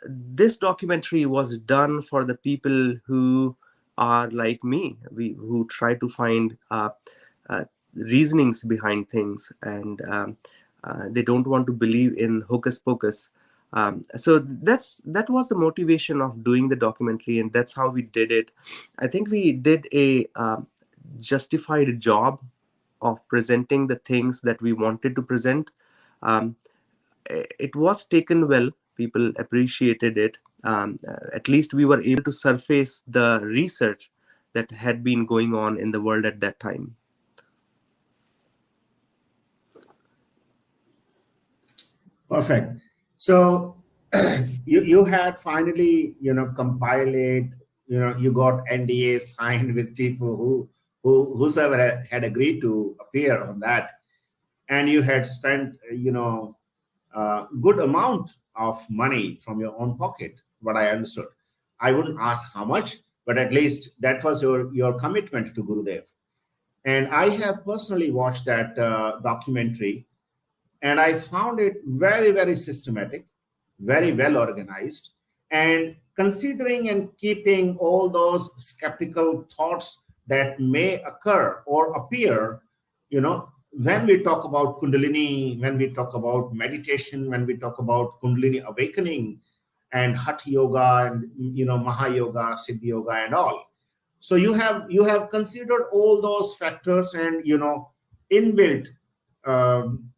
this documentary was done for the people who are like me, who try to find uh, reasonings behind things, and they don't want to believe in hocus pocus. So that was the motivation of doing the documentary, and that's how we did it. I think we did a justified job of presenting the things that we wanted to present. Um, it was taken well. People appreciated it. At least we were able to surface the research that had been going on in the world at that time. Perfect. So you had finally compiled it. You got NDA signed with people whosoever had agreed to appear on that, and you had spent good amount of money from your own pocket. What I understood, I wouldn't ask how much, but at least that was your commitment to Gurudev. And I have personally watched that documentary, and I found it very, very systematic, very well organized, and considering and keeping all those skeptical thoughts that may occur or appear, when we talk about Kundalini, when we talk about meditation, when we talk about Kundalini awakening and Hatha Yoga and Maha Yoga, Siddhi Yoga, and all. So you have considered all those factors and inbuilt,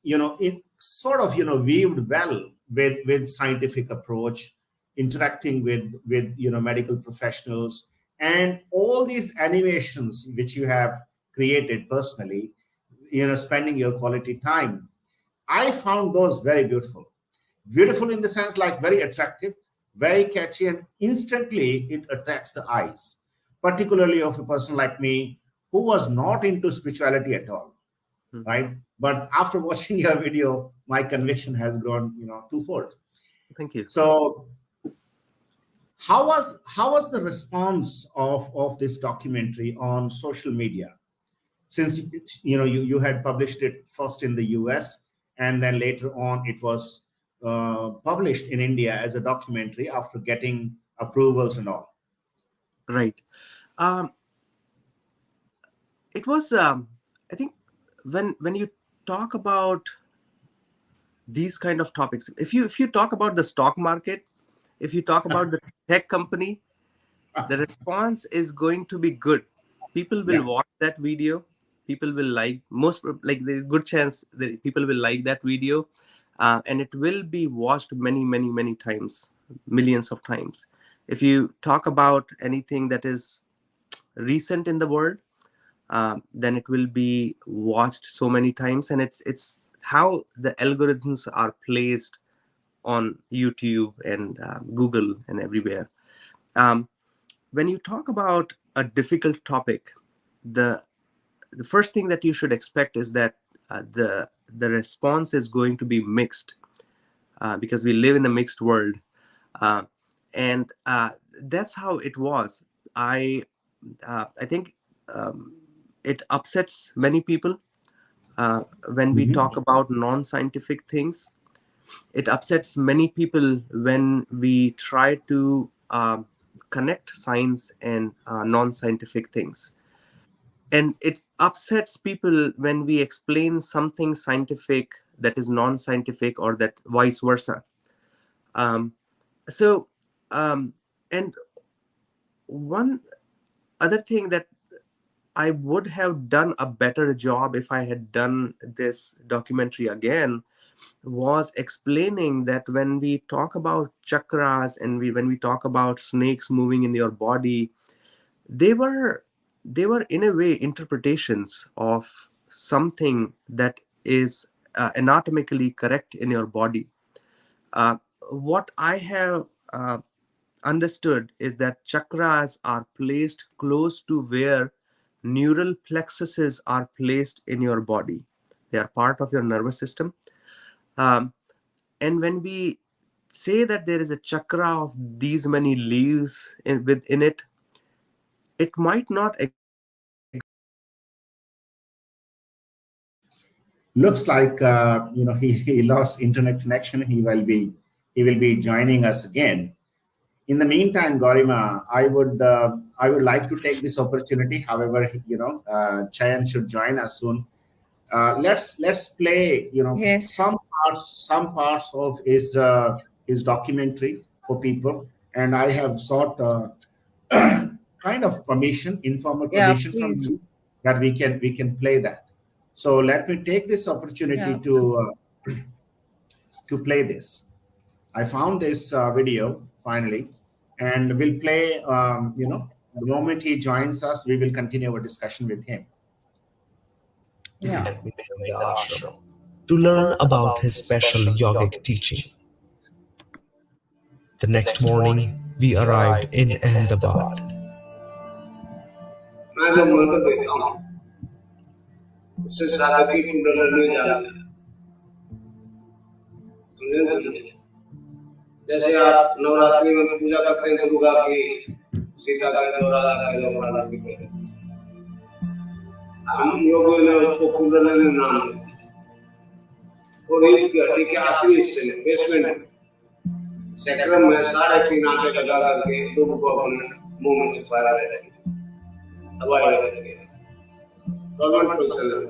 it sort of weaved well with scientific approach, interacting with medical professionals, and all these animations which you have created personally, spending your quality time. I found those very beautiful. Beautiful in the sense like very attractive, very catchy, and instantly it attracts the eyes, particularly of a person like me who was not into spirituality at all. right? But after watching your video, my conviction has grown, twofold. Thank you. So how was the response of this documentary on social media? Since you had published it first in the US, and then later on it was published in India as a documentary after getting approvals and all. Right. It was, I think, when you talk about these kind of topics, if you talk about the stock market, if you talk about the tech company, the response is going to be good. People will watch that video. People will like there's a good chance that people will like that video, and it will be watched many times, millions of times. If you talk about anything that is recent in the world, then it will be watched so many times, and it's how the algorithms are placed on YouTube and Google and everywhere. When you talk about a difficult topic, the first thing that you should expect is that the response is going to be mixed, because we live in a mixed world, and that's how it was. I think it upsets many people when we talk about non-scientific things. It upsets many people when we try to connect science and non-scientific things. And it upsets people when we explain something scientific that is non-scientific, or that vice versa. So, and one other thing that I would have done a better job if I had done this documentary again was explaining that when we talk about chakras and when we talk about snakes moving in your body, they were in a way interpretations of something that is anatomically correct in your body. What I have understood is that chakras are placed close to where neural plexuses are placed in your body. They are part of your nervous system. And when we say that there is a chakra of these many leaves within it, it might not. Looks like he lost internet connection. He will be joining us again. In the meantime, Garima, I would like to take this opportunity. However, Chayan should join us soon. Let's play Yes. some parts of his documentary for people, and I have sought kind of informal Yeah, permission from please. you that we can play that. So let me take this opportunity Yeah. to play this. I found this video finally, and we'll play. The moment he joins us, we will continue our discussion with him. Yeah. The ashram to learn about his special yogic teaching. The next morning, we arrived in Ahmedabad. मैं जो मंत्र देता हूँ उससे जागृति कुंडलनी जागृति समझे। जैसे आप नवरात्रि में पूजा करते हैं दुर्गा की, सीता के दो, राधा के दो, पार्वती के दो, हम योगियों ने उसको कुंडलनी नाम दिया। और रीढ़ की हड्डी के आखिरी हिस्से में बेसमेंट में सैक्रम में 3.5 आंटे लगा करके दुर्ग को अपने मुंह में छिपाया रहती है, दबाए रहती है, गवर्नमेंट पोजिशन में।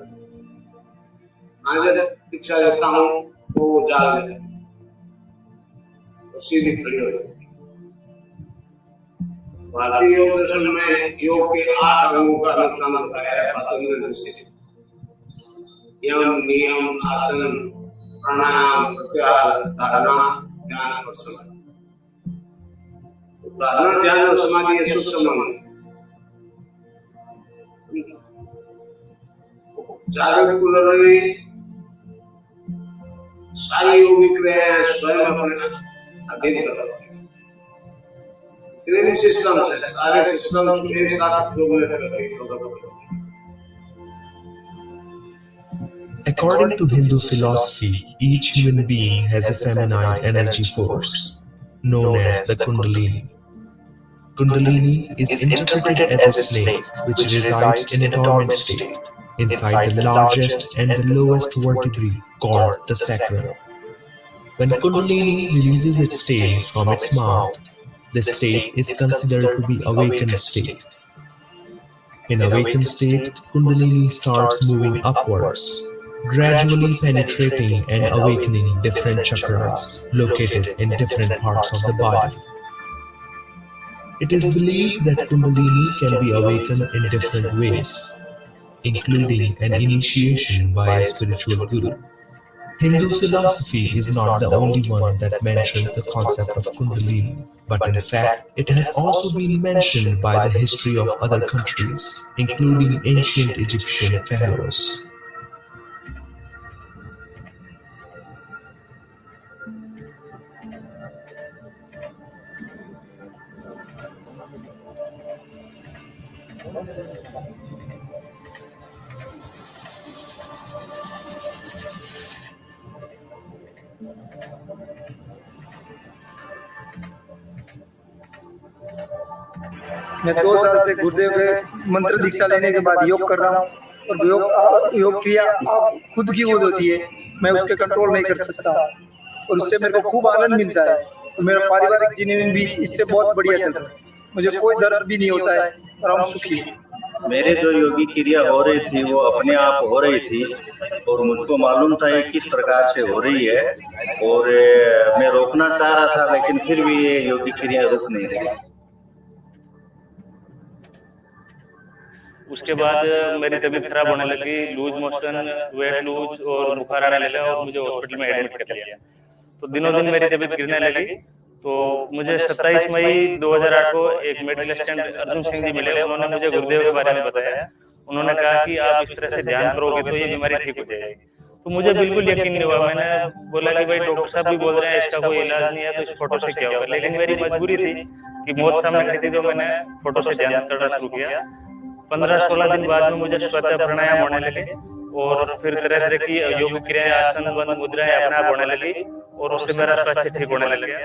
मैं जब दीक्षा देता हूँ तो वो जाग जाती है और सीधी खड़ी हो जाती है। भारतीय योग दर्शन में योग के 8 अंगों का अनुष्ठान बताया है पातंजलि ऋषि। यम, नियम, आसन, प्राणायाम, प्रत्याहार, धारणा, ध्यान और समाधि। धारणा, ध्यान और समाधि ये सूक्ष्म अंग। जागृत कुंडलनी सारी योगिक क्रियाएं स्वयं अपने अधीन करती है। इतने भी सिस्टम्स है, सारे सिस्टम्स एक साथ फ्लो में करके योगा करते हैं। According to Hindu philosophy, each human being has a feminine energy force, known as the Kundalini. Kundalini is interpreted as a snake which resides in a dormant state inside the largest and the lowest vertebrae called the sacrum. When Kundalini releases its tail from its mouth, the state is considered to be awakened state. In awakened state, Kundalini starts moving upwards, gradually penetrating and awakening different chakras located in different parts of the body. It is believed that Kundalini can be awakened in different ways, including an initiation by a spiritual guru. Hindu philosophy is not the only one that mentions the concept of Kundalini, but in fact, it has also been mentioned by the history of other countries, including ancient Egyptian pharaohs. मैं 2 साल से गुरुदेव के मंत्र दीक्षा लेने के बाद योग कर रहा हूँ और योग क्रिया आप खुद की वो होती है, मैं उसके कंट्रोल नहीं कर सकता हूँ और उससे मेरे को खूब आनंद मिलता है और मेरा पारिवारिक जीवन भी इससे बहुत बढ़िया चल रहा है। मुझे कोई दर्द भी नहीं होता है और हम सुखी हैं। मेरे जो योगी क्रिया हो रही थी वो अपने आप हो रही थी और मुझको मालूम था ये किस प्रकार से हो रही है और मैं रोकना चाह रहा था लेकिन फिर भी ये योगी क्रिया रुक नहीं रही। उसके बाद मेरी तबीयत खराब होने लगी, लूज मोशन, वेट लूज और बुखार आने लगा और मुझे हॉस्पिटल में एडमिट कर लिया। तो दिनों दिन मेरी तबीयत गिरने लगी। तो मुझे 27 मई 2008 को एक मेडिकल असिस्टेंट अर्जुन सिंह जी मिले। उन्होंने मुझे गुरुदेव के बारे में बताया। उन्होंने कहा कि आप इस तरह से ध्यान करोगे तो ये बीमारी ठीक हो जाएगी। तो मुझे बिल्कुल यकीन नहीं हुआ। मैंने बोला कि भाई डॉक्टर साहब भी बोल रहे हैं इसका कोई इलाज नहीं है तो इस फोटो से क्या होगा। लेकिन मेरी मजबूरी थी कि मौत सामने खड़ी थी तो मैंने फोटो से ध्यान करना शुरू किया। 15-16 दिन बाद में मुझे स्वतः प्राणायाम होने लगे और फिर तरह तरह की योग क्रियाएं, आसन, बंद मुद्राएं अपने आप होने लगी और उससे मेरा स्वास्थ्य ठीक होने लग गया।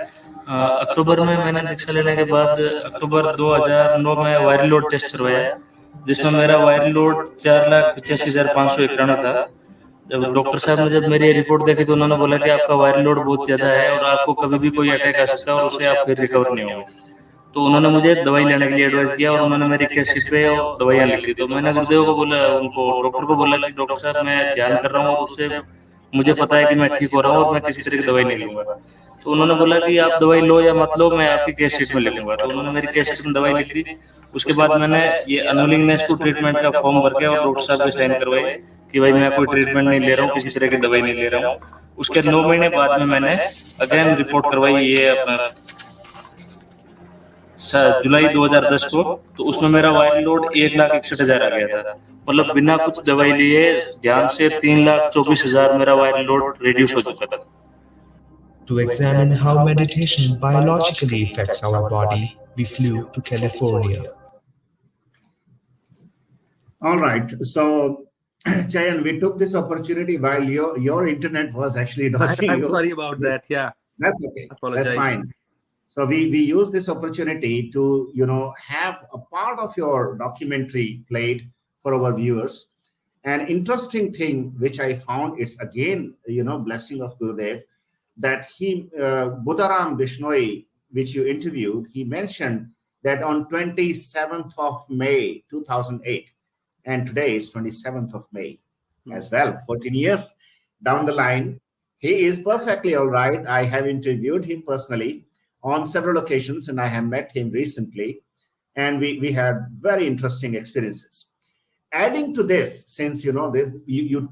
अक्टूबर में मैंने दीक्षा लेने के बाद अक्टूबर 2009 में वायरल लोड टेस्ट करवाया जिसमें मेरा वायरल लोड 4,85,591 था। जब डॉक्टर साहब ने जब मेरी रिपोर्ट देखी तो उन्होंने बोला कि आपका वायरल लोड बहुत ज्यादा है और आपको कभी भी कोई अटैक आ सकता है और उससे आप फिर रिकवर नहीं होंगे। तो उन्होंने मुझे दवाई लेने के लिए एडवाइस किया और उन्होंने मेरी कैसेट पे दवाइयाँ लिख दी। तो मैंने गुरुदेव को बोला, उनको डॉक्टर को बोला कि डॉक्टर साहब मैं ध्यान कर रहा हूँ और उससे मुझे पता है कि मैं ठीक हो रहा हूँ और मैं किसी तरह की दवाई नहीं लूंगा। तो उन्होंने बोला कि आप दवाई लो या मत लो, मैं आपकी कैसेट में लिखूंगा। तो उन्होंने मेरी कैसेट में दवाई लिख दी। उसके बाद मैंने ये अनविलिंगनेस टू ट्रीटमेंट का फॉर्म भर के और डॉक्टर साहब के साइन करवाए कि भाई मैं कोई ट्रीटमेंट नहीं ले रहा हूँ, किसी तरह की दवाई नहीं ले रहा हूँ। उसके 9 महीने बाद में मैंने अगेन रिपोर्ट करवाई ये अपना जुलाई 2010 को। तो उसमें मेरा वायरल लोड 1,61,000 आ गया था। मतलब बिना कुछ दवाई लिए ध्यान से 3,24,000 मेरा वायरल लोड रिड्यूस हो चुका था। To examine how meditation biologically affects our body, we flew to California. All right. So, Chayan, we took this opportunity while your internet was actually dodging. I'm sorry about that. Yeah. That's okay. Apologize. That's fine. So we use this opportunity to, have a part of your documentary played for our viewers. An interesting thing which I found is again, blessing of Gurudev, that he, Buddharam Bishnoi, which you interviewed, he mentioned that on 27th of May, 2008, and today is 27th of May as well, 14 years down the line, he is perfectly all right. I have interviewed him personally on several occasions, and I have met him recently, and we had very interesting experiences. Adding to this, since you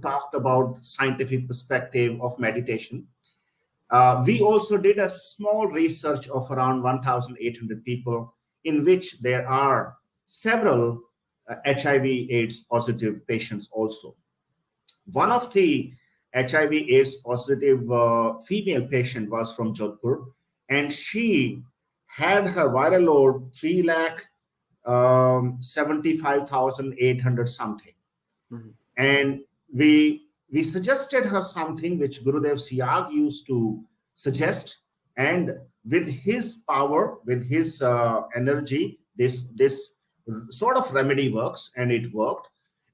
talked about scientific perspective of meditation, we also did a small research of around 1,800 people, in which there are several HIV/AIDS positive patients also. One of the HIV/AIDS positive female patient was from Jodhpur, and she had her viral load 3,75,800 something. Mm-hmm. And we we suggested her something which Gurudev Siyag used to suggest, and with his power, with his energy, this sort of remedy works, and it worked.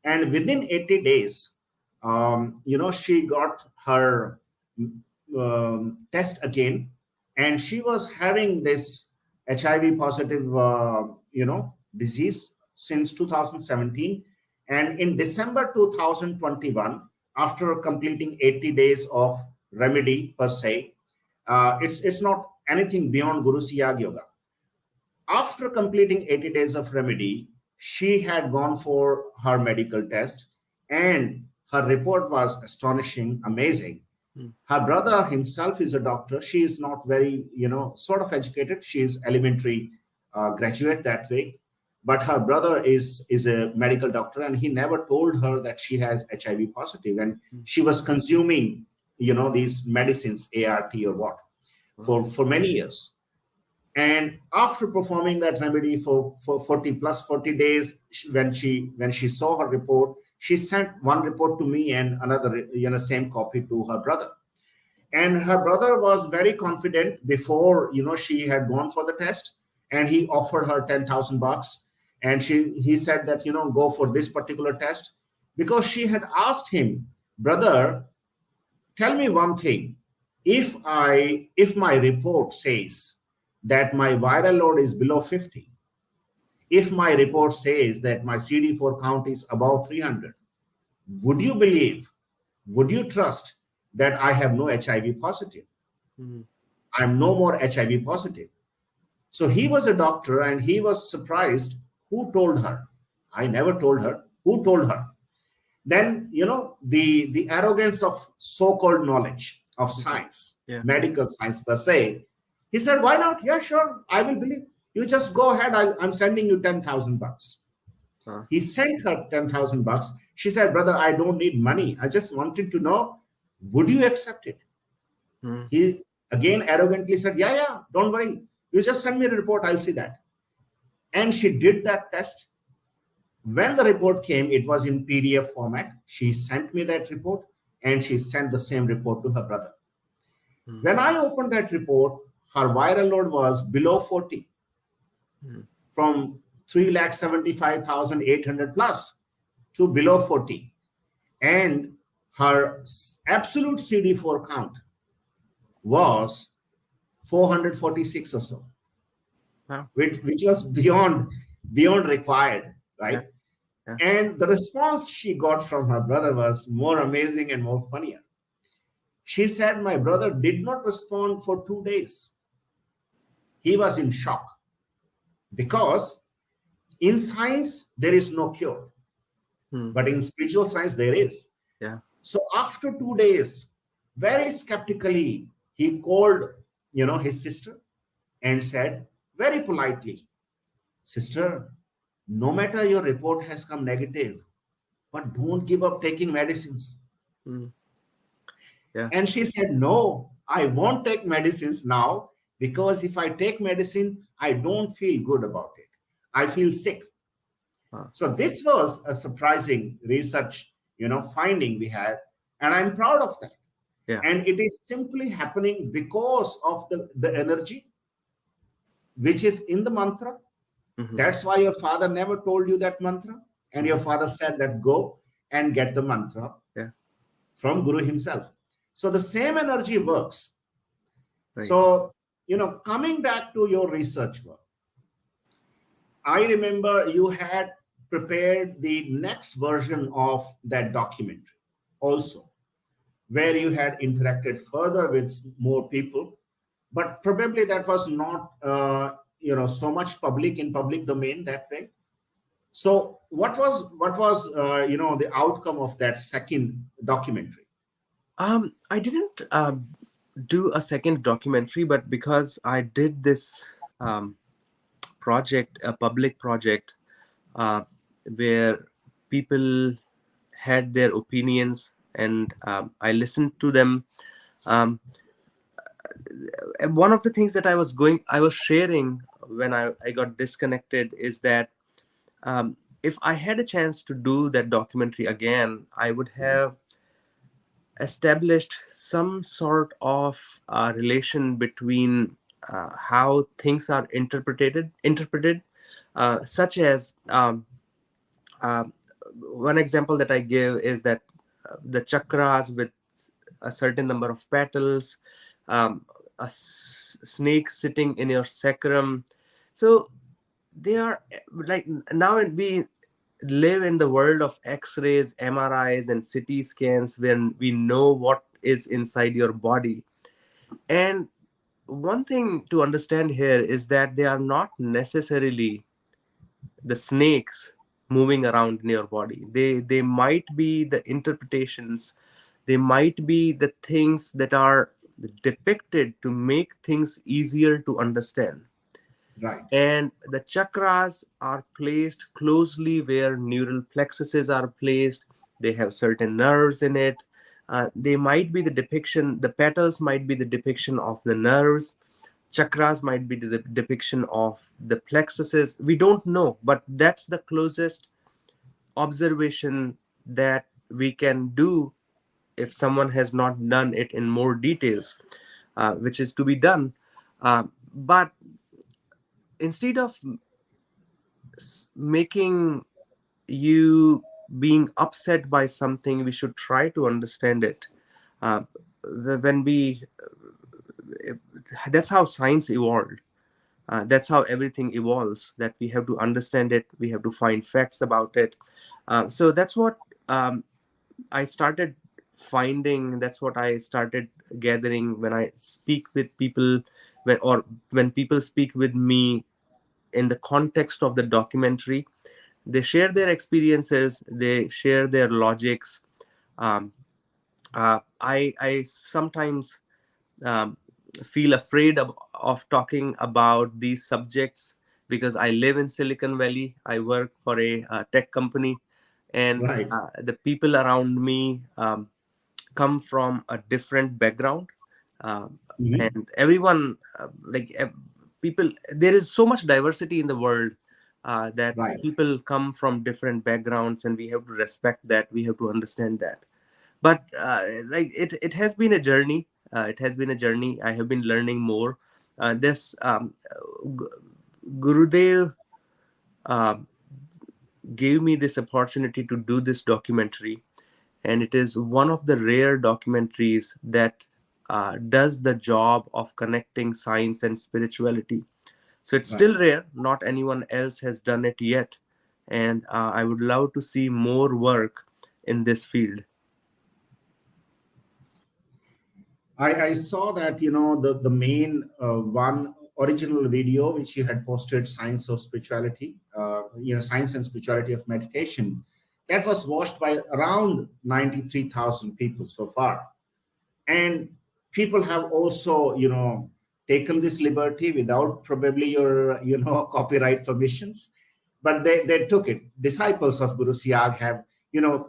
And within 80 days, she got her test again, and she was having this HIV positive, disease since 2017. And in December 2021, after completing 80 days of remedy per se, it's not anything beyond Guru Siyag Yoga. After completing 80 days of remedy, she had gone for her medical test, and her report was astonishing, amazing. Her brother himself is a doctor. She is not very, sort of educated. She is elementary graduate that way. But her brother is a medical doctor, and he never told her that she has HIV positive. And she was consuming, these medicines, ART or what, for many years. And after performing that remedy for 40 days, when she saw her report, she sent one report to me and another, same copy to her brother. And her brother was very confident before, she had gone for the test, and he offered her $10,000. And he said that, go for this particular test, because she had asked him, brother, tell me one thing. If my report says that my viral load is below 50, if my report says that my CD4 count is above 300, would you believe, would you trust that I have no HIV positive? I'm no more HIV positive. So he was a doctor, and he was surprised. Who told her? I never told her. Who told her? Then, the arrogance of so-called knowledge of science, medical science per se. He said, why not? Yeah, sure, I will believe. You just go ahead. I'm sending you $10,000. He sent her $10,000. She said, brother, I don't need money. I just wanted to know, would you accept it? He again arrogantly said, yeah, don't worry. You just send me a report. I'll see that. And she did that test. When the report came, it was in PDF format. She sent me that report, and she sent the same report to her brother. When I opened that report, her viral load was below 40, from 3,75,800 plus to below 40. And her absolute CD4 count was 446 or so, which was beyond required, right? And the response she got from her brother was more amazing and more funnier. She said, my brother did not respond for 2 days. He was in shock, because in science, there is no cure. But in spiritual science, there is. So after 2 days, very skeptically, he called, his sister and said very politely, sister, no matter your report has come negative, but don't give up taking medicines. And she said, no, I won't take medicines now, because if I take medicine, I don't feel good about it. I feel sick. So this was a surprising research, finding we had, and I'm proud of that. And it is simply happening because of the energy which is in the mantra. That's why your father never told you that mantra, and your father said that go and get the mantra from Guru himself. So the same energy works. So, coming back to your research work, I remember you had prepared the next version of that documentary also, where you had interacted further with more people, but probably that was not, so much in public domain that way. So what was the outcome of that second documentary? I didn't do a second documentary, but because I did this project, a public project, where people had their opinions, and I listened to them. One of the things that I was sharing when I got disconnected is that if I had a chance to do that documentary again, I would have established some sort of relation between how things are interpreted, such as uh, one example that I give is that the chakras with a certain number of petals, snake sitting in your sacrum. So they are like, now we live in the world of x-rays, MRIs, and CT scans when we know what is inside your body. And one thing to understand here is that they are not necessarily the snakes moving around in your body. They might be the interpretations, they might be the things that are depicted to make things easier to understand. Right. And the chakras are placed closely where neural plexuses are placed. They have certain nerves in it. They might be the depiction, the petals might be the depiction of the nerves. Chakras might be the depiction of the plexuses. We don't know, but that's the closest observation that we can do if someone has not done it in more details, which is to be done. But instead of making you being upset by something, we should try to understand it. When we That's how science evolved. That's how everything evolves, that we have to understand it, we have to find facts about it. So that's what I started finding, that's what I started gathering when I speak with people, when people speak with me in the context of the documentary. They share their experiences, they share their logics. I sometimes feel afraid of talking about these subjects because I live in Silicon Valley. I work for a tech company, and Right. The people around me come from a different background, and everyone people. There is so much diversity in the world that Right. people come from different backgrounds, and we have to respect that. We have to understand that. But it has been a journey. It has been a journey. I have been learning more. This Gurudev gave me this opportunity to do this documentary, and it is one of the rare documentaries that does the job of connecting science and spirituality. So it's still rare. Not anyone else has done it yet, and I would love to see more work in this field. I saw that, the main one original video which you had posted, Science of Spirituality, Science and Spirituality of Meditation, that was watched by around 93,000 people so far. And people have also, taken this liberty without probably your, copyright permissions, but they took it. Disciples of Guru Siyag have,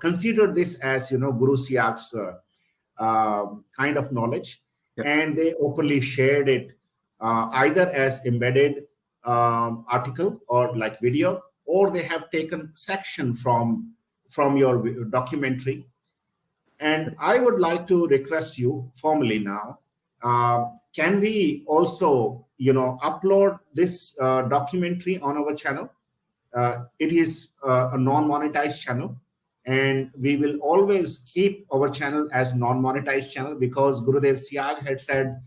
considered this as, Guru Siyag's kind of knowledge, and they openly shared it either as embedded article or like video, or they have taken section from your documentary. And I would like to request you formally now, can we also upload this documentary on our channel? It is a non-monetized channel, and we will always keep our channel as non-monetized channel, because Gurudev Siyag had said,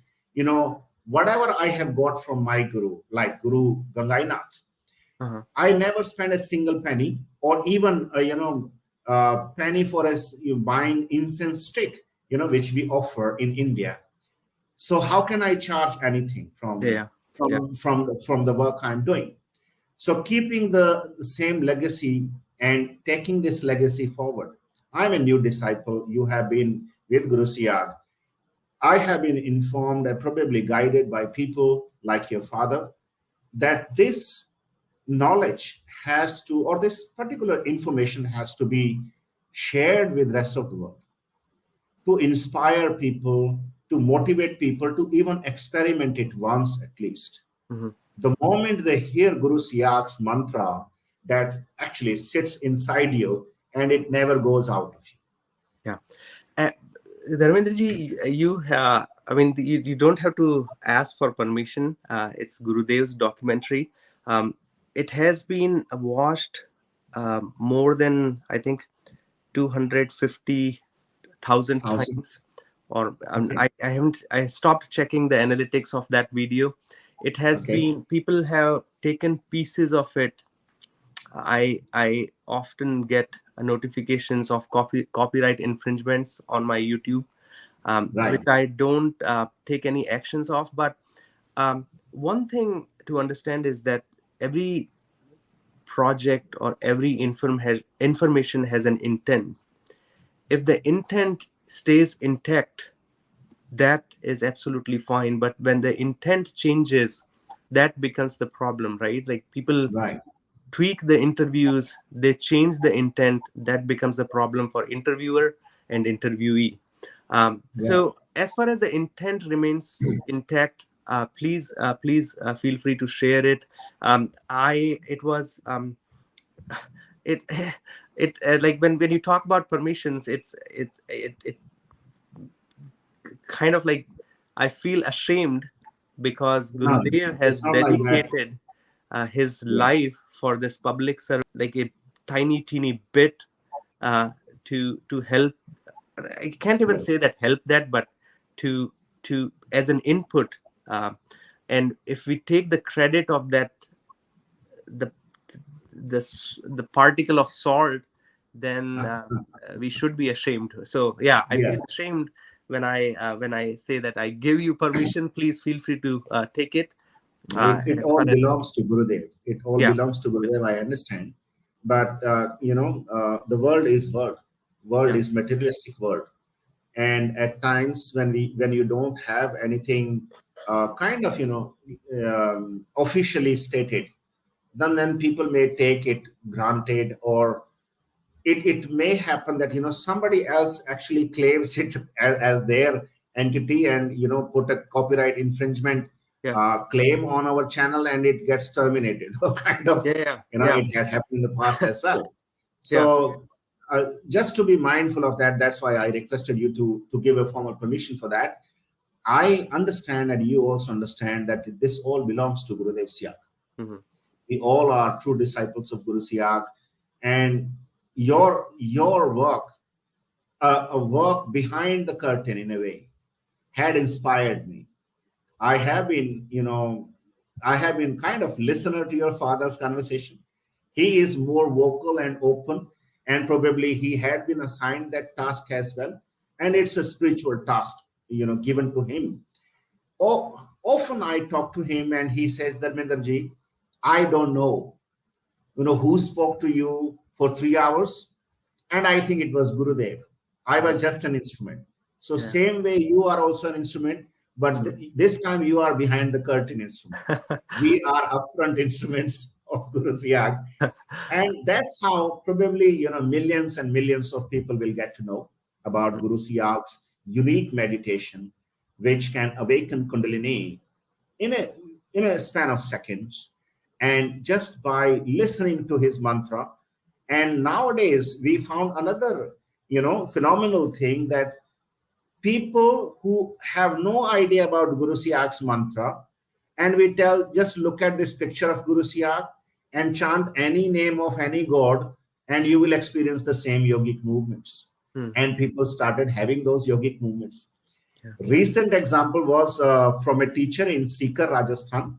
whatever I have got from my guru, like Guru Gangainath, I never spend a single penny, or even penny for us buying incense stick, which we offer in India. So how can I charge anything from the work I'm doing? So keeping the same legacy and taking this legacy forward. I'm a new disciple. You have been with Guru Siyag. I have been informed and probably guided by people like your father that this knowledge has to, or this particular information has to be shared with the rest of the world, to inspire people, to motivate people to even experiment it once at least. The moment they hear Guru Siyag's mantra, that actually sits inside you and it never goes out of you. Yeah. Dharmendraji, I mean, you don't have to ask for permission. It's Gurudev's documentary. It has been watched more than, I think, 250,000 times. Or I stopped checking the analytics of that video. It has been, people have taken pieces of it. I often get notifications of copyright infringements on my YouTube, which I don't take any actions of. But one thing to understand is that every project or every information has an intent. If the intent stays intact, that is absolutely fine. But when the intent changes, that becomes the problem, right? Like people tweak the interviews, they change the intent, that becomes a problem for interviewer and interviewee. So as far as the intent remains intact, please feel free to share it. Like when you talk about permissions, it kind of like, I feel ashamed because Gurudev has dedicated his life for this public service, like a teeny bit to help. I can't even say that help that, but to as an input. And if we take the credit of that, the particle of salt, then we should be ashamed. So yeah, I feel ashamed when I say that I give you permission. Please feel free to take it. It all belongs to Gurudev. It all belongs to Gurudev. I understand, but the world is world is materialistic world, and at times when you don't have anything kind of officially stated, then people may take it granted, or it may happen that somebody else actually claims it as their entity and put a copyright infringement claim on our channel, and it gets terminated. Kind of it had happened in the past as well. So just to be mindful of that, that's why I requested you to give a formal permission for that. I understand, and you also understand, that this all belongs to Gurudev Siyag. We all are true disciples of Guru Siyag, and your work, a work behind the curtain in a way, had inspired me. I have been kind of listener to your father's conversation. He is more vocal and open, and probably he had been assigned that task as well. And it's a spiritual task, given to him. Often I talk to him and he says, Dharmendraji, I don't know, who spoke to you for 3 hours. And I think it was Gurudev. I was just an instrument. So same way you are also an instrument, but this time you are behind the curtain instrument. We are upfront instruments of Guru Siyag. And that's how probably, millions and millions of people will get to know about Guru Siyag's unique meditation, which can awaken Kundalini in a span of seconds. And just by listening to his mantra. And nowadays we found another, phenomenal thing, that people who have no idea about Guru Siyag's mantra, and we tell, just look at this picture of Guru Siyag and chant any name of any god, and you will experience the same yogic movements. And people started having those yogic movements. Recent example was from a teacher in Sikar, Rajasthan.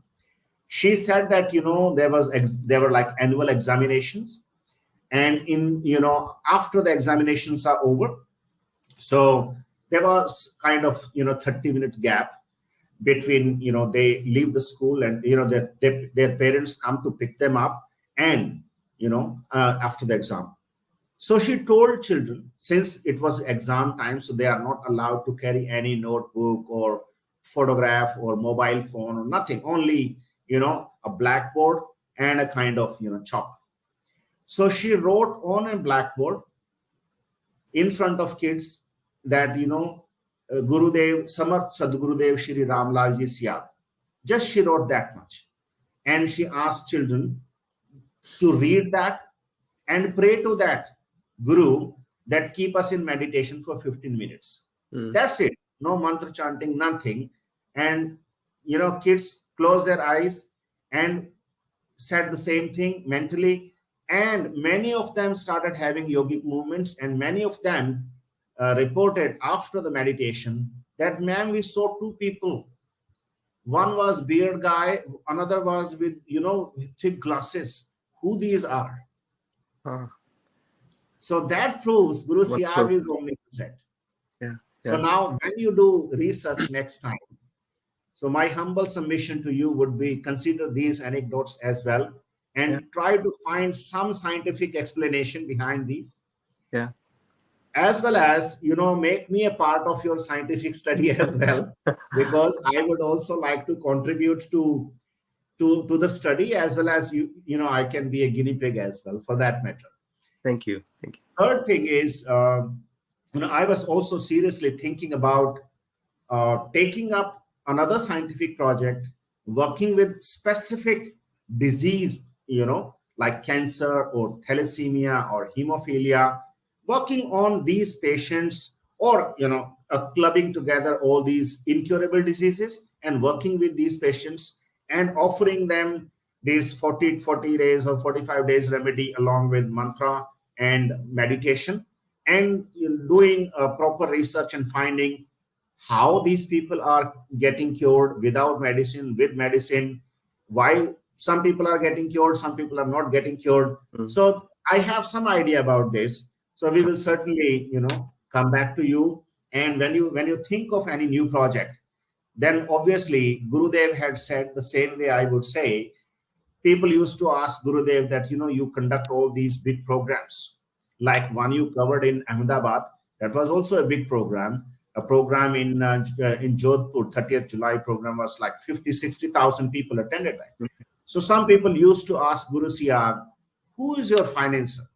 She said that, there were like annual examinations, and after the examinations are over, so there was kind of 30-minute gap between they leave the school and their parents come to pick them up, and after the exam. So she told children, since it was exam time, so they are not allowed to carry any notebook or photograph or mobile phone or nothing, only a blackboard and a kind of chalk. So she wrote on a blackboard in front of kids that Gurudev Samarth Sadgurudev Shri Ramlal Ji Siyag. Just she wrote that much, and she asked children to read that and pray to that Guru that keep us in meditation for 15 minutes. That's it. No mantra chanting, nothing. And, kids close their eyes and said the same thing mentally. And many of them started having yogic movements, and many of them reported after the meditation that, ma'am, we saw two people. One was beard guy, another was with, thick glasses. Who these are? So that proves Guru Siyag is omnipresent. So now when you do research next time, so my humble submission to you would be, consider these anecdotes as well and try to find some scientific explanation behind these. As well as, make me a part of your scientific study as well, because I would also like to contribute to the study, as well as I can be a guinea pig as well, for that matter. Thank you. Third thing is, I was also seriously thinking about taking up another scientific project, working with specific disease, like cancer or thalassemia or hemophilia, working on these patients, or, clubbing together all these incurable diseases and working with these patients and offering them these 40 days or 45 days remedy along with mantra and meditation, and doing proper research and finding how these people are getting cured without medicine, with medicine, why some people are getting cured, some people are not getting cured. So I have some idea about this. So we will certainly, come back to you. And when you think of any new project, then obviously Gurudev had said the same way I would say. People used to ask Gurudev that, you conduct all these big programs, like one you covered in Ahmedabad. That was also a big program. A program in Jodhpur, 30th July program was like 50,000-60,000 people attended that. So some people used to ask Guru Siyag, who is your financer?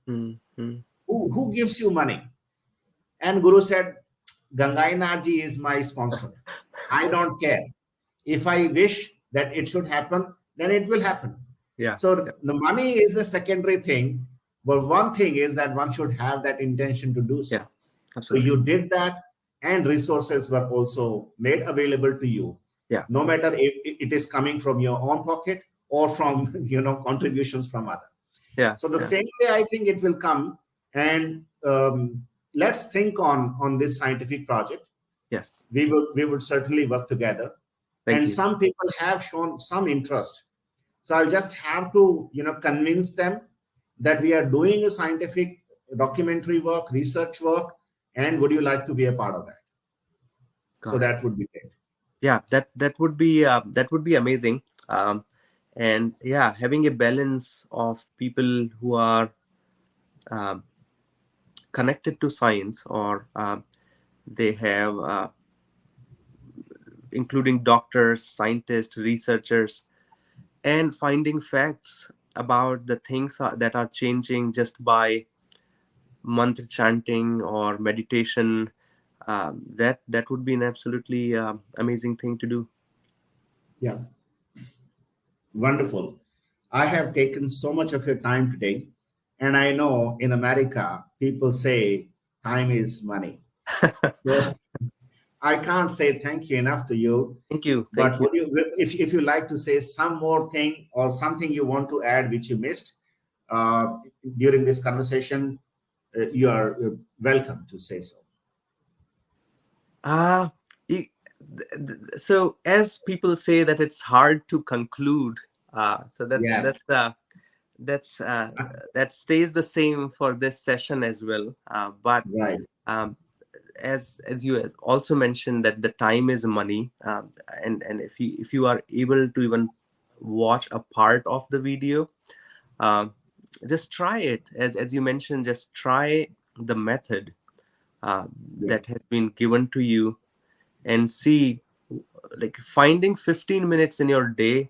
Who gives you money? And Guru said, Gangainaji is my sponsor. I don't care. If I wish that it should happen, then it will happen. So the money is the secondary thing. But one thing is that one should have that intention to do so. So you did that, and resources were also made available to you. No matter if it is coming from your own pocket or from, contributions from others. So the same way I think it will come. And let's think on this scientific project. We would certainly work together. Some people have shown some interest. So I'll just have to, convince them that we are doing a scientific documentary work, research work, and would you like to be a part of that? So that would be great. That would be amazing. And having a balance of people who are connected to science, or they have including doctors, scientists, researchers, and finding facts about the things that are changing just by mantra chanting or meditation. That would be an absolutely amazing thing to do. Wonderful. I have taken so much of your time today, and I know in America people say time is money. So I can't say thank you enough to you. Thank you. But if you like to say some more thing or something you want to add which you missed during this conversation, you are welcome to say so. So as people say that it's hard to conclude, so that stays the same for this session as well. But as you also mentioned that the time is money, and if you are able to even watch a part of the video, just try it. As you mentioned, just try the method that has been given to you, and see, like, finding 15 minutes in your day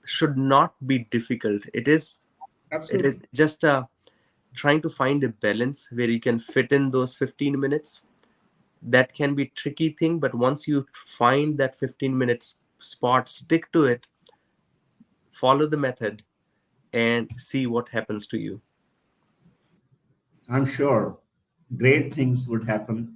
should not be difficult. It is just trying to find a balance where you can fit in those 15 minutes. That can be a tricky thing, but once you find that 15 minutes spot, stick to it, follow the method, and see what happens to you. I'm sure great things would happen.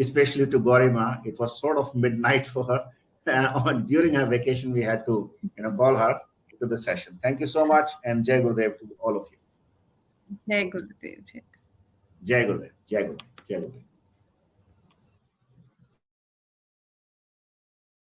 especially to Gorima. It was sort of midnight for her. During her vacation, we had to, call her to the session. Thank you so much, and Jai Gurudev to all of you. Jai Gurudev. Jai Gurudev. Jai Gurudev. Jai Gurudev.